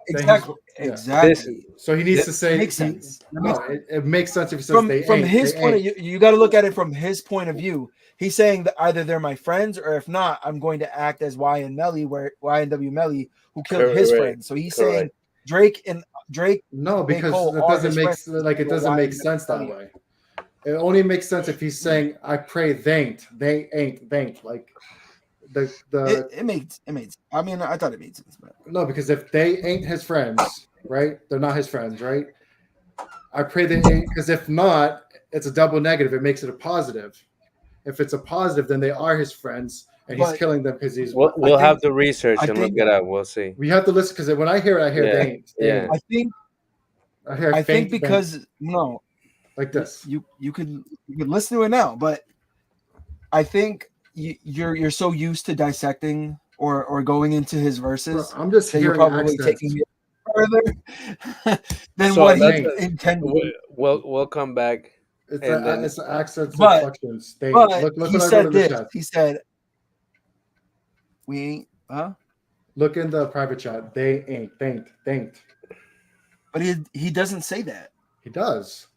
Exactly. Yeah. Exactly. So he needs This to say Makes sense. That no. makes sense. It makes sense if he says From they from ain't. his They point of ain't. view, you got to look at it from his point of view. He's saying that either they're my friends, or if not, I'm going to act as YNW Melly, who killed his correct, friends. So he's saying correct. Drake No, and J. because Cole that are doesn't his make friends. like it doesn't make sense that way. It only makes sense if he's saying, "I pray they ain't." Like the It made. I mean, I thought it made sense, but no, because if they ain't his friends, right? They're not his friends, right? I pray they ain't, because if not, it's a double negative. It makes it a positive. If it's a positive, then they are his friends, and he's but killing them because he's We'll, black. we'll think have to research I and look think it up. We'll see. We have to listen because when I hear it, I hear Yeah, they ain't. They yeah. ain't. I think I hear I think faint, faint, because no, like this. you could listen to it now, but I think you're so used to dissecting or going into his Bro, verses I'm just that you're hearing probably taking accents. it further than So what he that's Faint. intended. we'll come back and then It's the accents, But inflections. They ain't. but Look he what I wrote said in the this. chat. He said, "We ain't, huh?" Look in the private chat. They ain't. But he doesn't say that. He does.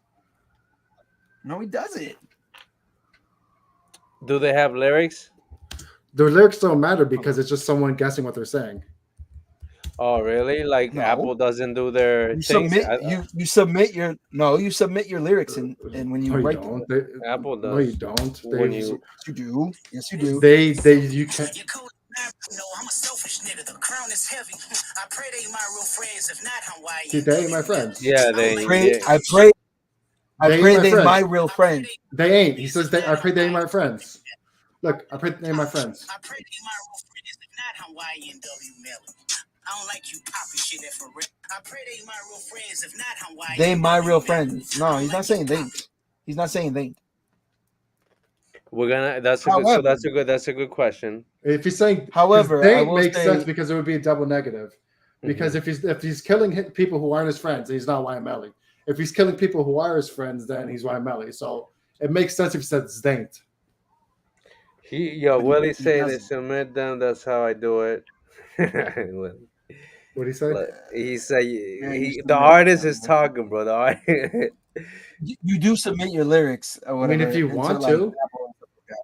No, he doesn't. do they have lyrics? The lyrics don't matter because it's just someone guessing what they're saying. Oh, really? Like No. Apple doesn't do their You things. submit you submit your lyrics and when you No, you write them. don't. Apple No, you does don't. when Yes, you. you do. Yes, you do. They you can't. No, I'm a selfish nigga. The crown is heavy. I pray they my real friends. If not, See, Hawaiian. they ain't my friends. Yeah, I they pray, yeah. I pray, I They ain't pray my they my friends. real friends. They ain't. He says they. I pray they ain't my friends. Look, I pray they ain't my friends. I pray they my real friends. If not, Hawaiian W Melly. I don't like you popping shit that for real. I pray they my real friends. If not, Hawaiian. They my real W Melly. friends. No, he's not saying they. He's not saying they. We're gonna. That's a good. So However, that's a good. That's a good question. If he's saying, because however, I they will makes sense say, because it would be a double negative. Because if he's killing people who aren't his friends, he's not Waimelli. If he's killing people who are his friends, then he's Waimelli. So it makes sense if he said Zdaint. Yo, but Willie he say they doesn't. submit them. That's how I do it. What do you say? Look, he said Yeah, you the submit artist is them. talking, bro. The artist. You do submit your lyrics or I mean, if whatever you into want like to, Apple and stuff like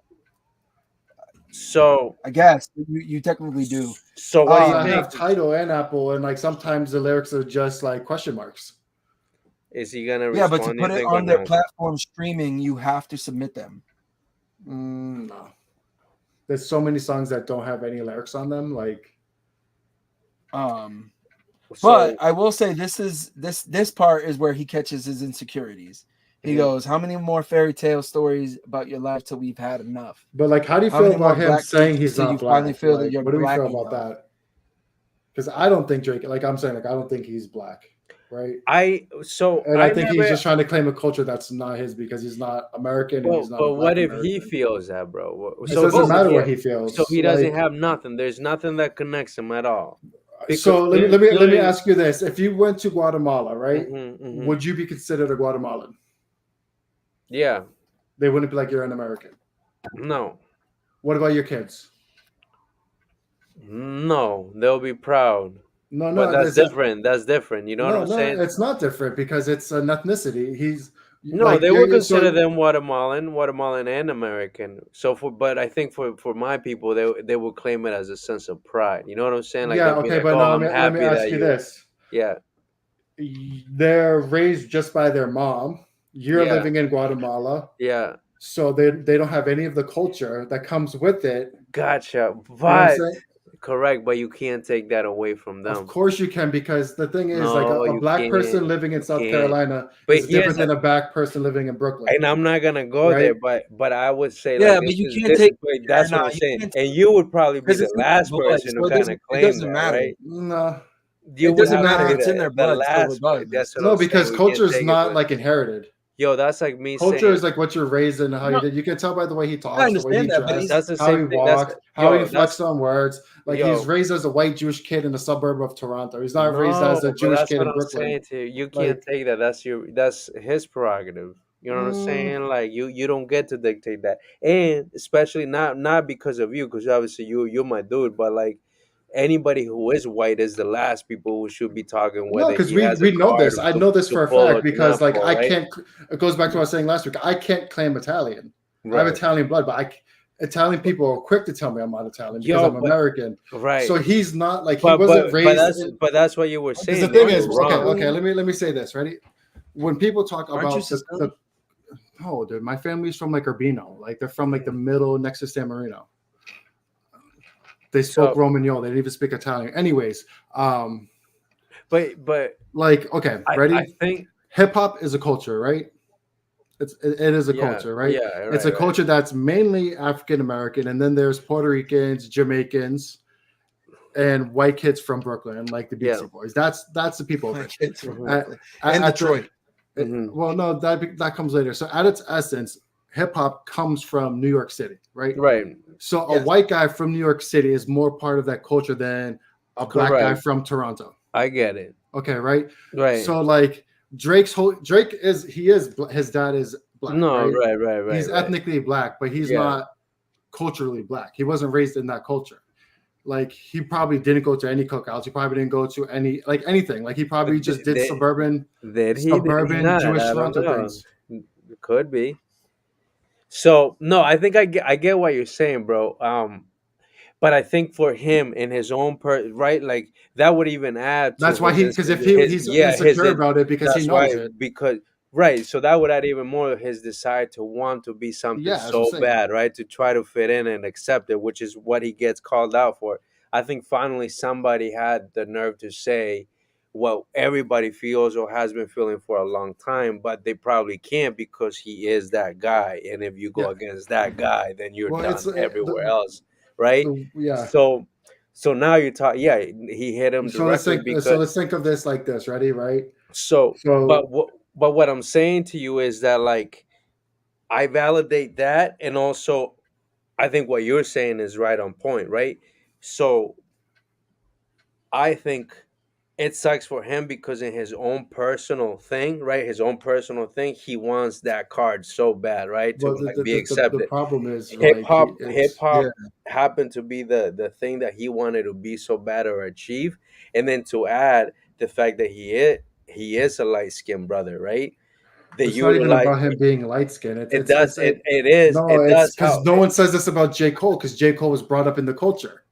that. So I guess you technically do. what do because you I think? have Tidal and Apple, and like sometimes the lyrics are just like question marks. Is he gonna Yeah, but to respond? You put it think or on their not? platform streaming, you have to submit them. No, there's so many songs that don't have any lyrics on them. Like, Um, So but I will say this part is where he catches his insecurities. He Mhm. goes, "How many more fairy tale stories about your life till we've had enough? but like, how do you How feel many more about him black saying kisses he's till you not finally black? feel that Like, you're what do we feel black about enough?" that? Because I don't think Drake. Like I'm saying, like I don't think he's black, right? And I I think he's never. just trying to claim a culture that's not his because he's not American and he's not a But black what if he American. feels that, bro? It So doesn't Both. matter basically, what he so feels. he doesn't Like, have nothing. There's nothing that connects him at all. Because so let me clearly, ask you this: if you went to Guatemala, right, hmm would you be considered a Guatemalan? yeah, They wouldn't be like you're an American. no, What about your kids? no, they'll be proud. No, But no, that's that's a, different. That's different. You know what no, I'm no. saying? It's not different because it's an ethnicity. He's No, like they would consider so. them Guatemalan and American. But I think for my people, they would claim it as a sense of pride. You know what I'm saying? Like Yeah, they'll be okay, like, but "Oh, now I'm let me happy ask that you you." this: Yeah, they're raised just by their mom. You're yeah, living in Guatemala, yeah. so they don't have any of the culture that comes with it. Gotcha. You know what I'm But saying? correct, but you can't take that away from Of them. course you can, because the thing is, like No, a you black can't. person living in You South can't. Carolina But is here's different the, than a black person living in Brooklyn, and I'm not gonna go there, right? but I would say Yeah, like but this you is can't this take is wait, or that's what not. I'm You saying. can't And you would probably be because the it's in last their blood, person who so kind of it claim doesn't that, matter. right? No, You It would doesn't have to matter. be It's in their the blood still, last person. regardless. That's what I'm no, saying. because We can't culture is take it, not but like inherited. yo, that's like me Culture saying is like what you're raised in and how you No, did. You can tell by the way he I talks, the way he understand that, but dressed, that's the how he same thing. That's walked, how he yo, that's flexed on words. Like he's yo. raised as a white Jewish kid in a suburb of Toronto. He's not raised No, as a but Jewish that's kid what in I'm Brooklyn. saying to you. You can't Like, take that. That's his prerogative. You know what I'm mm, saying? Like you don't get to dictate that. And especially not because of you, because obviously you're my dude, but like anybody who is white is the last people who should be talking no, whether because he has a we know car this. I know this to for a pull fact or to because not like pull, I right? can't. It goes back to what I was saying last week. I can't claim Italian. I have Right. Italian blood, but Italian people are quick to tell me I'm not Italian because Yo, I'm American. right. So he's not like he wasn't raised in. But that's what you were Because the saying, thing and is, you're okay, wrong. okay, let me say this. Ready? When people talk aren't you about the Sicilian? no, dude, my family's from like Urbino, like they're from like the middle next to San Marino. They spoke So Romagnola. They didn't even speak Italian. Anyways, but like okay, I ready? think Hip hop is a culture, right? It is a yeah, culture, right? yeah, It's a right. culture that's mainly African American, and then there's Puerto Ricans, Jamaicans, and white kids from Brooklyn, like the Yeah. Beastie Boys. That's the people of My it. kids from hmm At, Brooklyn and at the Detroit. well, no, that comes later. So at its essence, hip hop comes from New York City, right? Right. So a Yes. white guy from New York City is more part of that culture than a black guy Correct. from Toronto. I get it. Okay, right? Right. So like Drake is his dad is black, No, right? right. He's ethnically black, but he's Yeah. not culturally black. He wasn't raised in that culture. Like he probably didn't go to any cookouts. He probably didn't go to any like anything. Like he probably just did Did, did he suburban not? Jewish I don't Toronto know. things. It could be. So no, I think I get what you're saying, bro. But I think for him in his own right, like that would even add to That's why his because if his he's yeah his insecure about it because he that's why knows it. because Right. So that would add even more of his desire to want to be something Yeah, that's what so I'm saying. bad, right? To try to fit in and accept it, which is what he gets called out for. I think finally somebody had the nerve to say what everybody feels or has been feeling for a long time, but they probably can't because he is that guy. And if you go Yeah. against that guy, then you're Well, it's done everywhere else, right? yeah. So so now you're talking, yeah, he hit him So let's directly think. So because let's think of this like this. Ready? Right. so So but what I'm saying to you is that like I validate that, and also I think what you're saying is right on point, right? So I think it sucks for him because in his own personal thing, right? His own personal thing, he wants that card so bad, right? To well, like be the accepted. problem is Hip like hop, hip it's Yeah. hop happened to be the thing that he wanted to be so bad or achieve, and then to add the fact that he is a light skinned brother, right? They it's not even utilize about him being light skinned. it does No, it it's does because help. no one says this about J. Cole because J. Cole was brought up in the culture.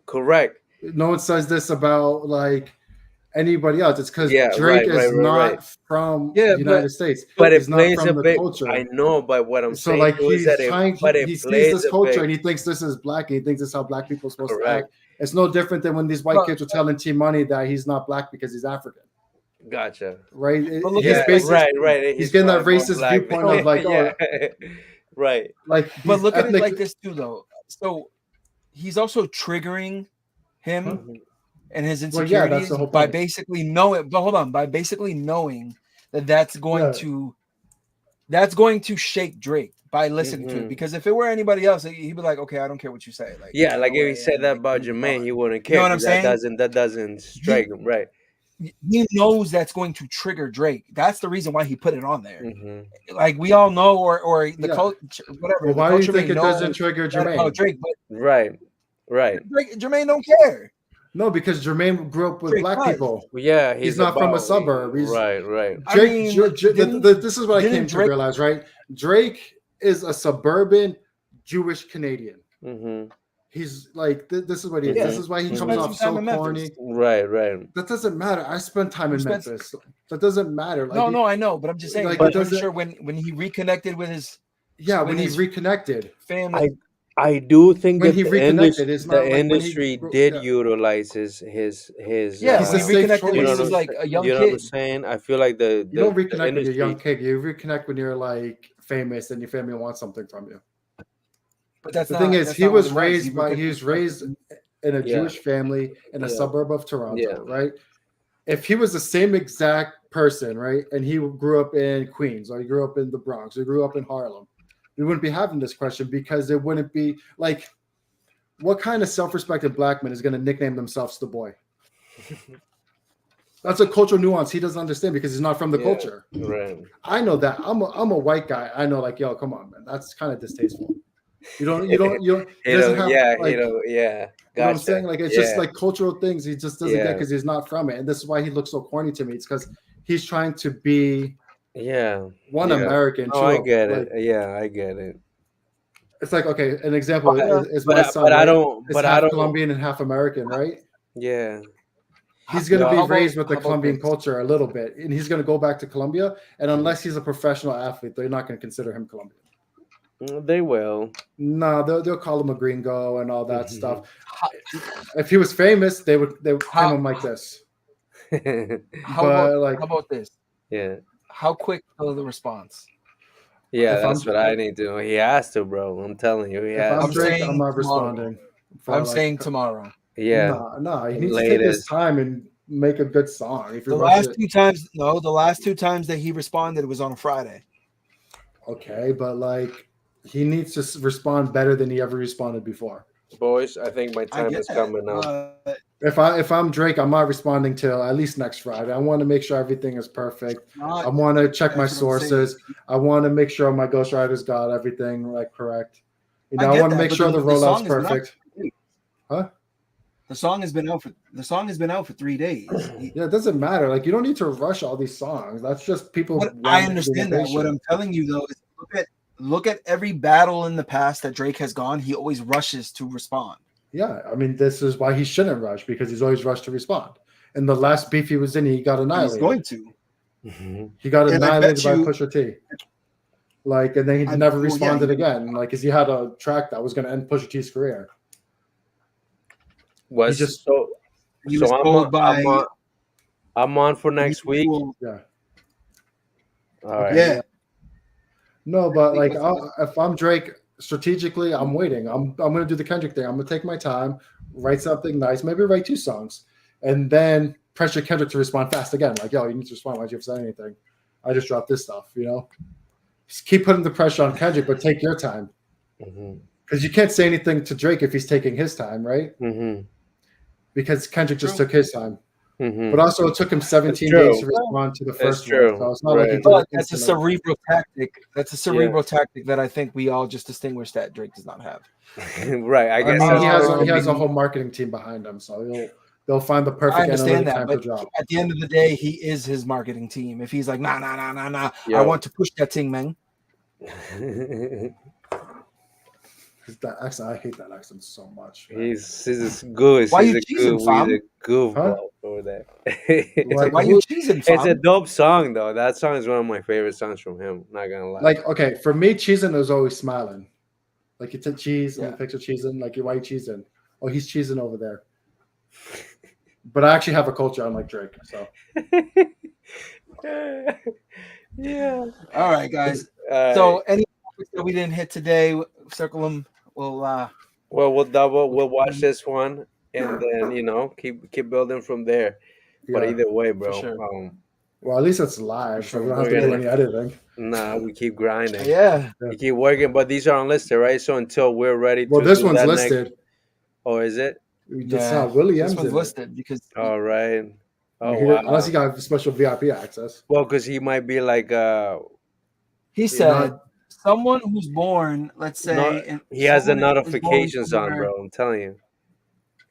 Correct. No one says this about like anybody else. It's because Yeah, Drake right, right, is right, right. not from Yeah, the United States. But He's it not plays a from the big. I culture. know, but what I'm So saying like too is that he it sees plays this a culture big. and he thinks this is black and he thinks this is how black people are supposed to Correct. act. It's no different than when these white but, kids were telling T Money that he's not black because he's African. Gotcha. Right? but look at He's Yeah, it like this basic. right, too. right. He's He's getting that probably more racist black. viewpoint of So, like, Yeah, oh, right. like but these look at it ethnic. like this too, though. So he's also triggering him Huh? Mhm. and his Well, yeah, that's the insecurities whole by point. basically knowing. But hold on, by basically knowing that Yeah, that's going to shake Drake by listening to it. Mhm. Because if it were anybody else, he'd be like, okay, I don't care what you say. Like, Yeah, I like know who if he I said am. that Like, about move Jermaine, on. he wouldn't You know care what I'm because that saying? doesn't He strike him, right? he knows that's going to trigger Drake. That's the reason why he put it on there. Hmm. Like we all know, or the yeah. culture, whatever Well, the why do you culture may think it doesn't know trigger that about Jermaine? Drake, but Right, right. Jermaine don't care. No, because Jermaine grew up with Drake black does. people. Well, yeah, He's he's not from a about suburb. He's right, right. I mean, this is what I came didn't to Drake? realize, right? Drake is a suburban Jewish Canadian. Hmm. He's like, this is what he is. Yeah, This is why he he comes spent Hmm. some off time so in Memphis. corny. Right, right. That doesn't matter. I spent time He in spent Memphis. That doesn't matter. Like, no, I know, but I'm just saying. like Like, it But I'm pretty doesn't. sure when he reconnected with his Yeah, with when he his reconnected, family, I do think when that he reconnected, it's the not like when he. industry did Yeah, utilize his yeah, he's when a he safe reconnected choice. you when know he what was I'm like saying? a young You know what I'm kid. saying? I feel like You don't the reconnect when you're a young industry. kid. You reconnect when you're like famous and your family wants something from you. But The thing is, that's not what it was. he was raised in a Yeah, Jewish family in a yeah, suburb of yeah. Toronto, right? If he was the same exact person, right, and he grew up in Queens or he grew up in the Bronx or he grew up in Harlem, we wouldn't be having this question because it wouldn't be like, what kind of self-respected black man is going to nickname themselves the boy? That's a cultural nuance he doesn't understand because he's not from the Yeah, culture. right. I know that. I'm a white guy. I know, like, yo, come on, man. That's kind of distasteful. He doesn't have like, Yeah. you know what I'm Gotcha. saying? Like, it's just Yeah, like cultural things he just doesn't get yeah, because he's not from it. And this is why he looks so corny to me. It's because he's trying to be yeah, one yeah. American, Oh, I two, get it. like, Yeah, I get it. it's like, okay, an example Yeah, is my son, But I right? don't. Is But I half don't. Colombian and half American, right? Yeah. He's going to be No. raised with the how about Colombian this? culture a little bit, and he's going to go back to Colombia. And unless he's a professional athlete, they're not going to consider him Colombian. They will. No, they'll call him a gringo and all that Mhm. stuff. If he was famous, they would frame How him like this. how But like, how about this? Yeah. How quick was the response? Yeah, if I'm that's what I need to know. He has to, bro. I'm telling you, he if has I'm I'm to. Drake, I'm saying not tomorrow. responding. For I'm like, saying tomorrow. Yeah. he needs to take his Latest. time and make a good song. If he The rushes last it, two times, no, the last two times that he responded was on a Friday. okay, but like, he needs to respond better than he ever responded before. Boys, I think my I time get is that. coming now. If I'm Drake, I'm not responding till at least next Friday. I want to make sure everything is perfect. Not, I want to check my that's what I'm saying. sources. I want to make sure my ghostwriters got everything like correct. You know, I I get want to that, make but sure the the rollout's song has been out perfect. for 3 days. Huh? The song has been out for 3 days. Yeah, it doesn't matter. Like, you don't need to rush all these songs. That's just people. But I being understand that. What impatient. I'm telling you though is look at every battle in the past that Drake has gone. He always rushes to respond. Yeah, I mean, this is why he shouldn't rush because he's always rushed to respond. And the last beef he was in, he got And he's annihilated. going to. He got And I annihilated bet by you- Pusha T. Like, and then he I- never well, yeah, responded he- again. Like, because he had a track that was going to end Pusha T's career. Was He just- so. He So was told by I'm on for next week. Yeah. All Okay, right. Yeah. No, but like, Because- if I'm Drake, strategically, I'm waiting. I'm gonna do the Kendrick thing. I'm gonna take my time, write something nice, maybe write 2 songs, and then pressure Kendrick to respond fast again. Like, yo, you need to respond. Why'd you have said anything? I just dropped this stuff. Just keep putting the pressure on Kendrick, but take your time, Mhm. because you can't say anything to Drake if he's taking his time, right? Mhm. Because Kendrick just True. took his time. Mhm. But also, it took him 17 That's days to true. respond to the That's first true. one. So it's not like he Right. did But it that's a instantly. cerebral tactic. That's a cerebral tactic that I think we all just distinguished that Drake does not have. Right. I I guess. mean, that's he has true. he has a whole marketing team behind him, so they'll find the I perfect understand analytic that, time to but drop. at the end of the day, he is his marketing team. If he's like, nah, I Yo. want to push that thing, man. That accent, I hate that accent so much. man. he's a goose. Why He's you a cheesing, goof. fam? He's a goofball over there. Like, Why you cheesing, It's a fam? dope song though. That song is one of my favorite songs from him. Not gonna lie. like, okay, for me, cheesing is always smiling. Like, you take cheese and Yeah. the picture cheesing, like, why you cheesing? Oh, he's cheesing over there. But I actually have a culture unlike Drake, so yeah. All right, guys. So any topics that we didn't hit today, circle them. We'll well, we'll watch this one and then keep building from there. But yeah. either way, bro. sure. Well, at least it's live, so we don't have to We're do gonna- any editing. Nah, we keep grinding. yeah. We keep working, but these are unlisted, right? So until we're ready Well, to this do one's that listed. next. Oh, is it? It's not Willie This M's one's in it. listed because All right. Oh, Unless wow. you got special VIP access. Well, because he might be like he said someone who's born, let's say, he has the someone is born notifications on, somewhere bro. I'm telling you.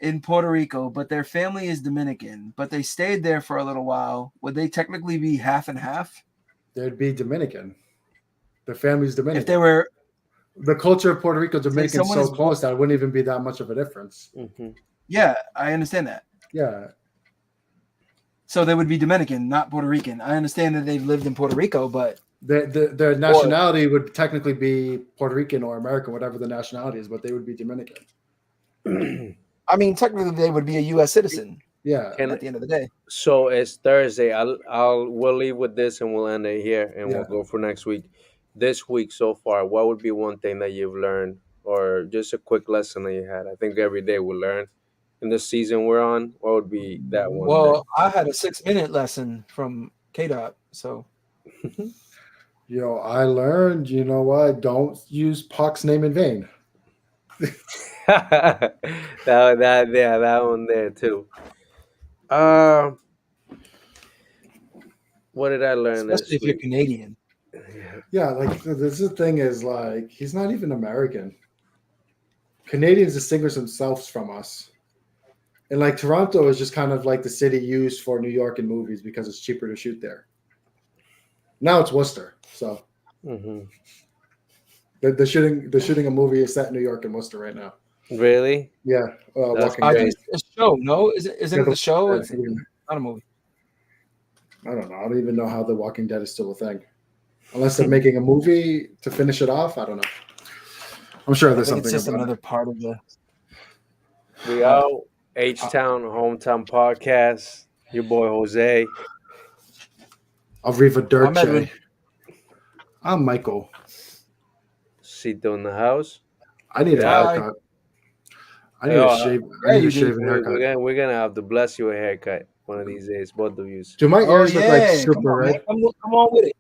in Puerto Rico, but their family is Dominican, but they stayed there for a little while. Would they technically be half and half? They'd be Dominican. The family's Dominican. If they were, The culture of Puerto Rico, Dominican is someone so is close that it wouldn't even be that much of a difference. Mm-hmm. yeah, I understand that. Yeah. So they would be Dominican, not Puerto Rican. I understand that they've lived in Puerto Rico, but Their nationality would technically be Puerto Rican or American, whatever the nationality is, but they would be Dominican. I mean, technically they would be a U.S. citizen Yeah. at the end of the day. So it's Thursday. We'll leave with this and we'll end it here and we'll Yeah. go for next week. This week so far, what would be one thing that you've learned or just a quick lesson that you had? I think every day we learn. In the season we're on, what would be that one? Well, I had a 6-minute lesson from KDOT, so I learned, you know what? Don't use Pac's name in vain. that one there too. What did I learn especially this if you're week? Canadian. Yeah, like this is the thing is like he's not even American. Canadians distinguish themselves from us. And like Toronto is just kind of like the city used for New York in movies because it's cheaper to shoot there. Now it's Worcester. So Mhm. they're shooting a movie set in New York and Worcester right now. Really? Yeah. That's Walking I Dead. think it's a show. No, isn't it the show? It's I not a movie. don't know. I don't even know how The Walking Dead is still a thing. Unless they're making a movie to finish it off. I don't know. I'm sure I there's think it's something just about another part of the. We out. H-Town Hometown Podcast. Your boy Jose. Arriva I'm Edwin. Dirche. I'm Michael. Cito in the house. I need a Bye. haircut. I need Yeah, a shave. yeah, I need you a do. shaving haircut. We're gonna have to bless you a haircut one of these days, both of you. Do my Oh ears look yeah, like come super on, red? man. Come on with it.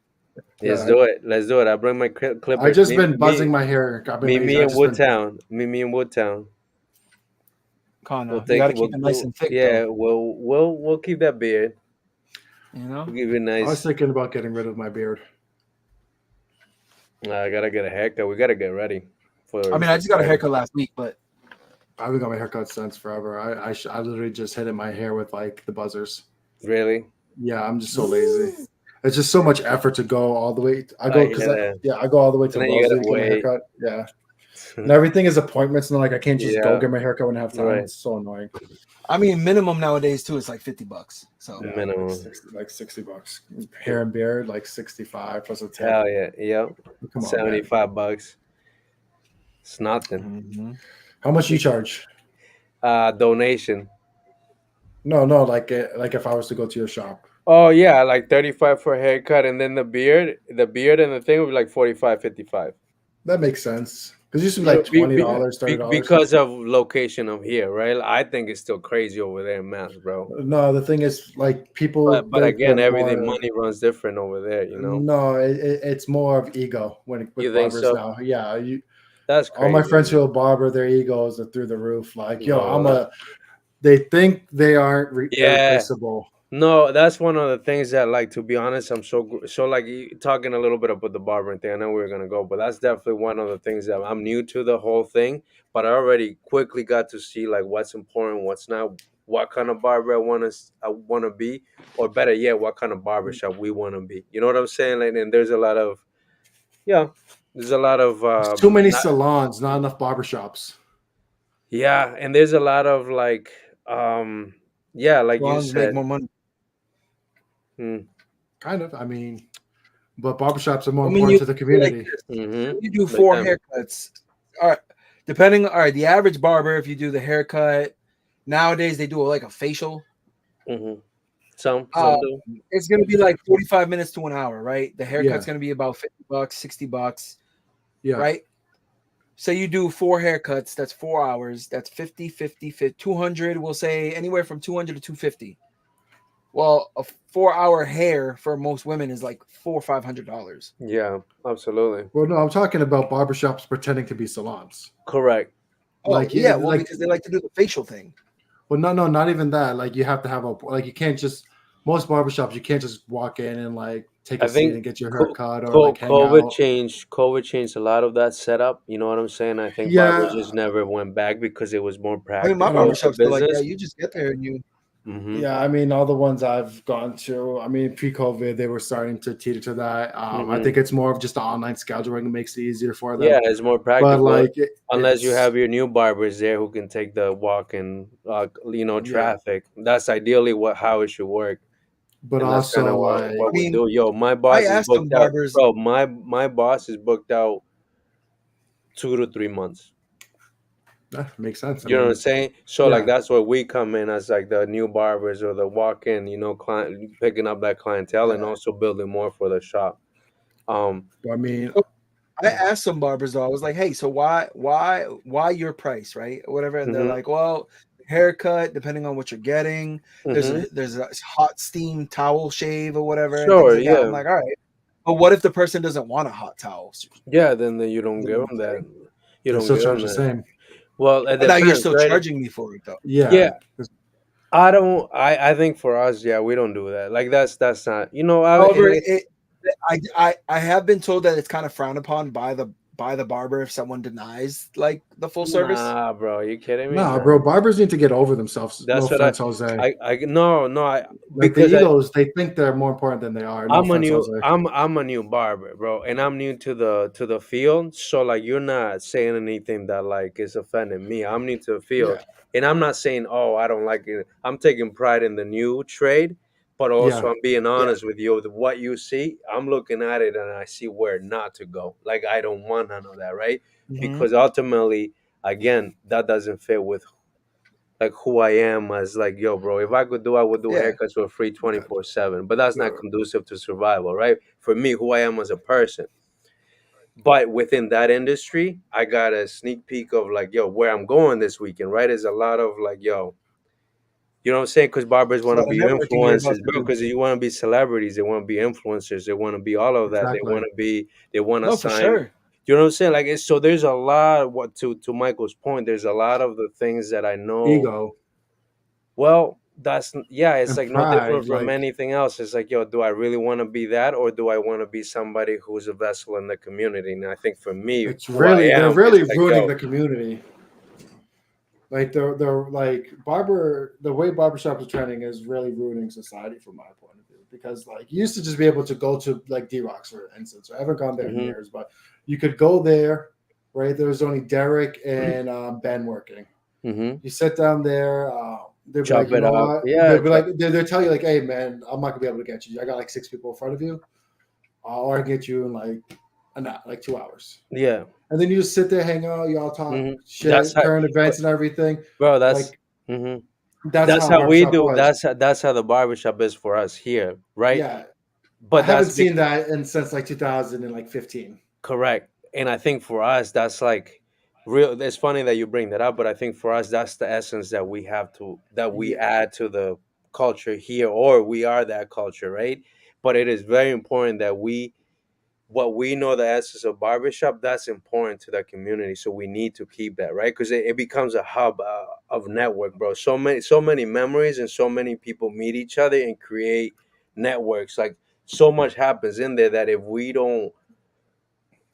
Let's Yeah. do it. Let's do it. I bring my clippers. I just been buzzing my hair. I've been Me lazy. in I just been- Woodtown. Me in Woodtown. Connor, We'll you gotta keep it nice and thick. Yeah, though, we'll keep that beard. you know. We'll give you a I was nice. thinking about getting rid of my beard. I gotta get a haircut. We gotta get ready for. I mean, I just got a haircut last week, but I haven't got my haircut since forever. I literally just hit my hair with like the buzzers. Really? Yeah, I'm just so lazy. It's just so much effort to go all the way. I go I because get it. I go all the way to And then you Wellesley gotta to get a wait. haircut. Yeah, And everything is appointments, and like I can't just go Yeah, get my haircut when I have time. right. It's so annoying. I mean, minimum nowadays too is like $50. So Yeah, Minimum. like $60. Hair and beard, like 65 plus a tip. Hell yeah. Yep. Come on, man. $75. It's nothing. mhm. How much you charge? Donation. No, like if I was to go to your shop. Oh yeah, like 35 for a haircut, and then the beard and the thing would be like 45, 55. That makes sense. Because it used to be You know, like $20, $30. because of location of here, right? I think it's still crazy over there in Mass, bro. No, the thing is, like people, But they're again, everything more. money runs different over there, you know. No, it's more of ego You with think barbers so? now. Yeah, That's all my crazy, friends man. who are barber, their egos are through the roof. Like, yo, No, that, they think they aren't yeah. irreplaceable. No, that's one of the things that, like, to be honest, I'm so like talking a little bit about the barbering thing. I know we were gonna go, but that's definitely one of the things that I'm new to the whole thing. But I already quickly got to see like what's important, what's not, what kind of barber I want to be, or better yet, what kind of barbershop we want to be. You know what I'm saying? Like, and there's a lot of yeah, there's a lot of There's too many not salons, not enough barbershops. yeah, and there's a lot of like um yeah, like you Salons make said. more money. Mm, Kind of. I mean, but barbershops are more I mean, important you to the like community. this. mm-hmm. You do Big 4 time. haircuts. All right, depending. All right, the average barber, if you do the haircut nowadays, they do like a facial. Mm-hmm. Some Uh, do. it's gonna be like 45 minutes to an hour, right? The haircut's Yeah, gonna be about $50, $60, yeah. right? So you do 4 haircuts, that's 4 hours, that's 50, 50, 50, 200, we'll say anywhere from 200 to 250. Well, a 4 hour hair for most women is like $400 or $500. Yeah, absolutely. Well, no, I'm talking about barbershops pretending to be salons. Correct. Oh Like, yeah, well, like, because they like to do the facial thing. well, no, not even that. Like, you have to have like, you can't just most barbershops. You can't just walk in and like take a I seat think and get your hair cut or like hang COVID out. changed. COVID changed a lot of that setup. You know what I'm saying? I think barbers Yeah, just never went back because it was more I mean, my I don't practical know. for barbershop's still like business. that. You just get there and you Mm-hmm. Yeah, I mean, all the ones I've gone to, I mean, pre-COVID, they were starting to teeter to that. I Mm-hmm. think it's more of just the online scheduling. It makes it easier for them. Yeah, it's more But practical. like, Unless you it's have your new barbers there who can take the walk in, yeah. traffic. That's ideally how it should work. But And that's kind also of like, I what we mean, do. Yo, my I boss is asked some booked out, barbers. bro. My boss is booked out 2 to 3 months. that makes sense. I You know what I'm mean, saying? So like yeah. that's where we come in as like the new barbers or the walk-in, client, picking up that clientele and Yeah. also building more for the shop. Um, I mean, I asked some barbers though. I was like, "Hey, so why your price, right? Whatever." And they're hmm like, "Well, haircut, depending on what you're getting. hmm There's a hot steam towel shave or whatever, and things Sure, like that." I'm yeah, like, "All right, but what if the person doesn't want a hot towel?" yeah. Then you don't You know give what them I'm that. saying? You they don't still give them charge the that. same. Well, it But now you're depends, still right? charging me for it though. Yeah. Yeah, I don't. I think for us, yeah, we don't do that. Like that's not. And However, it's I have been told that it's kind of frowned upon by the barber if someone denies like the full service. nah, bro. You kidding me? Nah, No. bro, barbers need to get over themselves. No That's what offense, Jose. no, Like the because egos, they think they're more important than they are. No offense, Jose. I'm a new barber, bro, and I'm new to the field. So like you're not saying anything that like is offending me. I'm new to the field, Yeah, and I'm not saying oh I don't like it. I'm taking pride in the new trade, but also yeah, I'm being Yeah. honest with you. What you see, I'm looking at it and I see where not to go. Like I don't want none of that, right? Mhm. Because ultimately, again, that doesn't fit with like who I am as like, yo, bro, if I would do Yeah. haircuts for free yeah. 24/7. But that's not The- conducive to survival, right? For me, who I am as a person. But within that industry, I got a sneak peek of like, yo, where I'm going this weekend, right? Is a lot of like, yo, you know what I'm saying? Because barbers It's a want to lot of be networking you're about influencers, to bro. do. Because you want to be celebrities, they want to be influencers, they want to be all of that. exactly. They want to No, for sign. sure. You know what I'm saying? Like, so there's a lot. What to Michael's point? There's a lot of the things that I know. Ego Well, yeah, it's and like no different pride. from Like anything else. It's like, yo, do I really want to be that, or do I want to be somebody who's a vessel in the community? And I think for me, who I they're am, it's really like, ruining yo, the community. Like they're like the way barbershops are trending is really ruining society from my point of view. Because like you used to just be able to go to like D Rocks for instance. I haven't gone there in hmm years, but you could go there right? There's only Derek and Ben working. Mm-hmm. You sit down there, they'll be Chop like, you it know up. what? Yeah. They'll be like, they'll tell you like, hey man, I'm not gonna be able to get you. I got like 6 people in front of you. Or I can get you in like like 2 hours. Yeah. And then you just sit there, hang out, y'all talk Mm-hmm. That's shit, how, current but, events and everything. bro. That's Like mm-hmm. that's That's how how we barbershop do. was. That's how the barbershop is for us here, right? Yeah, I But haven't that's seen that in since like 2015. correct. And I think for us, that's like real. It's funny that you bring that up, but I think for us, that's the essence that we have to that we Yeah, add to the culture here, or we are that culture, right? But it is very important that we what we know the essence of barbershop that's important to the community, so we need to keep that, right? Because it becomes a hub of network, bro. So many memories and so many people meet each other and create networks. Like so much happens in there that if we don't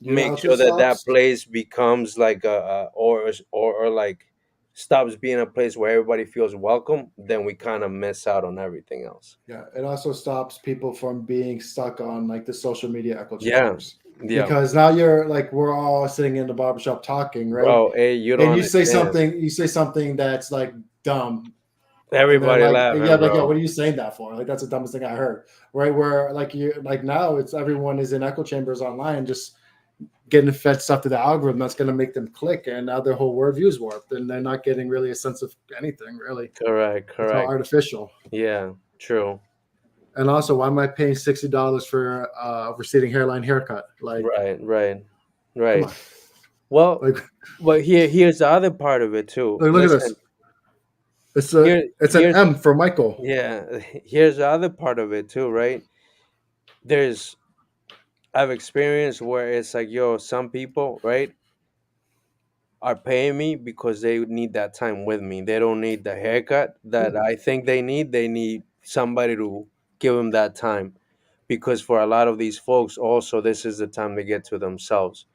you know how make else it sure that that stops? place becomes like or like stops being a place where everybody feels welcome, then we kind of miss out on everything else. Yeah, it also stops people from being stuck on like the social media echo Yeah, chambers. yeah, Because now you're like we're all sitting in the barbershop talking, right? bro. Hey, you And don't understand. you say something that's like dumb, and they're Everybody like, yeah, laughing, like, yo, bro. what are you saying that for? Like, that's the dumbest thing I heard, right? Where like you like now it's everyone is in echo chambers online, just getting fed stuff to the algorithm that's going to make them click, and now their whole worldview is warped, and they're not getting really a sense of anything. Really, Correct, it's all correct. artificial. Yeah, true. And also, why am I paying $60 for a receding hairline haircut? Like, Right, right, come right. on, Well, like, but here's the other part of it too. look at Listen, this. It's an here's M for Michael. yeah, here's the other part of it too, right? There's I've experienced where it's like, yo, some people, right, are paying me because they need that time with me. They don't need the haircut Yeah, that I think they need. They need somebody to give them that time. Because for a lot of these folks, also, this is the time to get to themselves,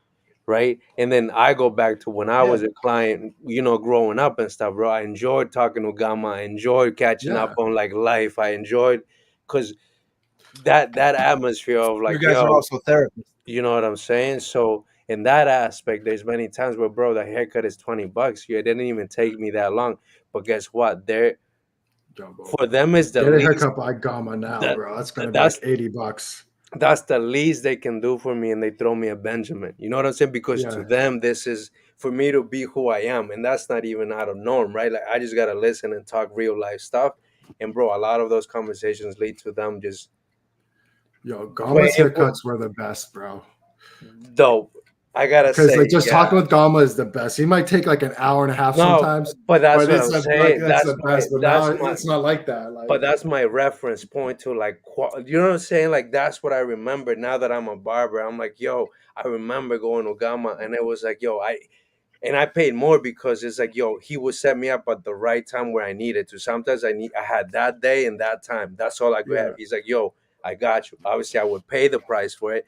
right? And then I go back to when I yeah, was a client, growing up and stuff, bro. I enjoyed talking to Gamma. I enjoyed catching up yeah, on like life. I enjoyed because that atmosphere of You like, guys are yo, also therapists. you know what I'm saying? So in that aspect, there's many times where, bro, the haircut is $20. Yeah, it didn't even take me that long. But guess what? There Jumbo. for them is the Get a least haircut by Gamma now, that bro. That's gonna be like that's $80. that's the least they can do for me, and they throw me a Benjamin. You know what I'm saying? Because to Yeah, them, this is for me to be who I am, and that's not even out of norm, right? Like I just gotta listen and talk real life stuff. And bro, a lot of those conversations lead to them just yo, Gamma's waiting for haircuts were the best, bro. dope. I gotta Because like say, just yeah. talking with Gamma is the best. He might take like an hour and a half No, sometimes, but that's but what it's I'm like saying. that's the best. But now That's my it's not like that. but Like, that's my reference point to like you know what I'm saying? Like that's what I remember now that I'm a barber. I'm like, yo, I remember going to Gama and it was like, yo, I paid more because it's like, yo, he would set me up at the right time where I needed to. Sometimes I had that day and that time. That's all I could have. yeah, He's like, yo, I got you. Obviously, I would pay the price for it.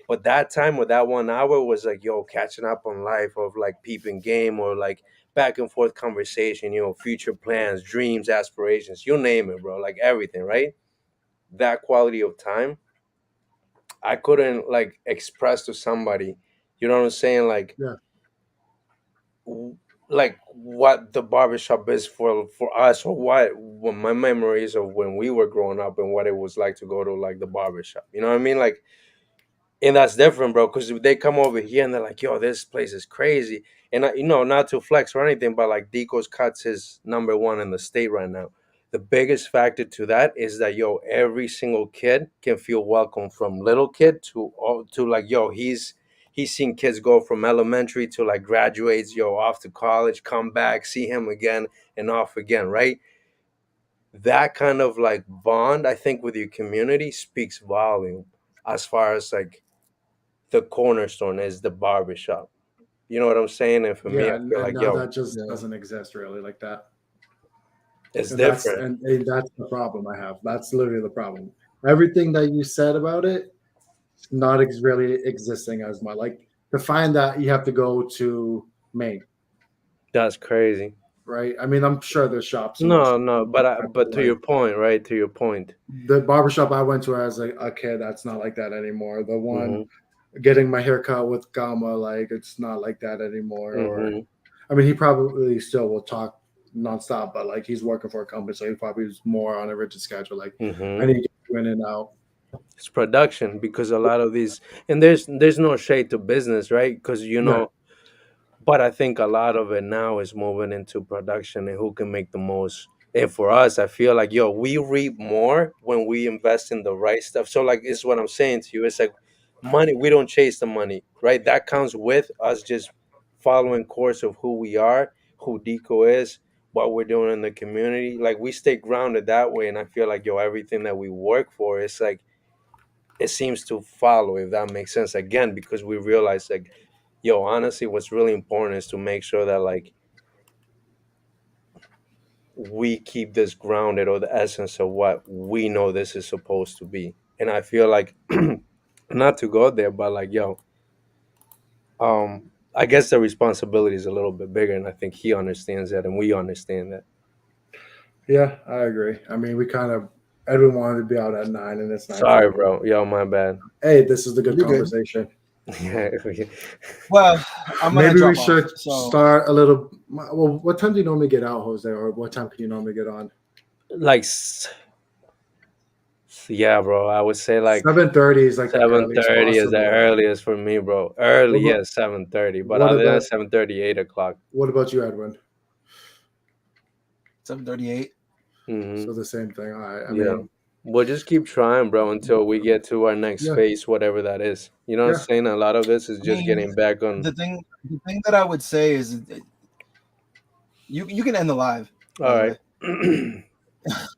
But that time with that 1 hour was like, yo, catching up on life of like peeping game or like back and forth conversation, future plans, dreams, aspirations, you name it, bro. Like everything, right? That quality of time, I couldn't like express to somebody, you know what I'm saying? yeah, Like what the barbershop is for us or what my memories of when we were growing up and what it was like to go to like the barbershop. You know what I mean? Like and that's different, bro, because they come over here and they're like, yo, this place is crazy. And, not to flex or anything, but like Deco's Cuts is #1 in the state right now. The biggest factor to that is that, yo, every single kid can feel welcome from little kid to like, yo, he's seen kids go from elementary to like graduates, yo, off to college, come back, see him again and off again, right? That kind of like bond, I think, with your community speaks volume as far as like the cornerstone is the barbershop. You know what I'm saying? And for me, yeah. I feel And like, now yo, that just Yeah. doesn't exist really like that. it's And that's different. and that's the problem I have. That's literally the problem. Everything that you said about it, not really existing as much. Like to find that you have to go to Maine, That's crazy. right? I mean, I'm sure there's shops in No, most, no, but to like your point, right? To your point. the barbershop I went to as a kid, that's not like that anymore. The one Hmm. getting my hair cut with Gamma, like it's not like that anymore. Or, Mm-hmm. I mean, he probably still will talk nonstop, but like he's working for a company, so he probably is more on a rigid schedule. Like, I Mm-hmm. need to get you in and out. It's production because a lot of these, and there's no shade to business, right? Because Right. but I think a lot of it now is moving into production and who can make the most. And for us, I feel like, yo, we reap more when we invest in the right stuff. So, like, it's what I'm saying to you. It's like money, we don't chase the money, right? That comes with us just following course of who we are, who Deco is, what we're doing in the community. Like, we stay grounded that way. And I feel like, yo, everything that we work for, it's like, it seems to follow, if that makes sense, again, because we realize, like, yo, honestly, what's really important is to make sure that, like, we keep this grounded, or the essence of what we know this is supposed to be. And I feel like, not to go there, but like, yo, I guess the responsibility is a little bit bigger, and I think he understands that, and we understand that. Yeah, I agree. I mean, we kind of Edwin wanted to be out at 9, and it's nine Sorry, forty. bro. Yo, my bad. Hey, this is the good You're good. conversation. Yeah. Well, I'm gonna Maybe we drop off. should So start a little. Well, what time do you normally get out, Jose, or what time can you normally get on? Like, yeah, bro. I would say like 7:30 is like the seven earliest thirty is the possible. earliest for me, bro. Early, What yeah, about 7:30. But what other than about 7:30, 8 o'clock. what about you, Edwin? 7:38. Mm-hmm. So the same thing. All right. I Yeah. mean, We'll just keep trying, bro, until we get to our next yeah, phase, whatever that is. You know what I'm yeah, saying? A lot of this is I just mean, getting back on. the thing that I would say is you can end the live, by All the right. way.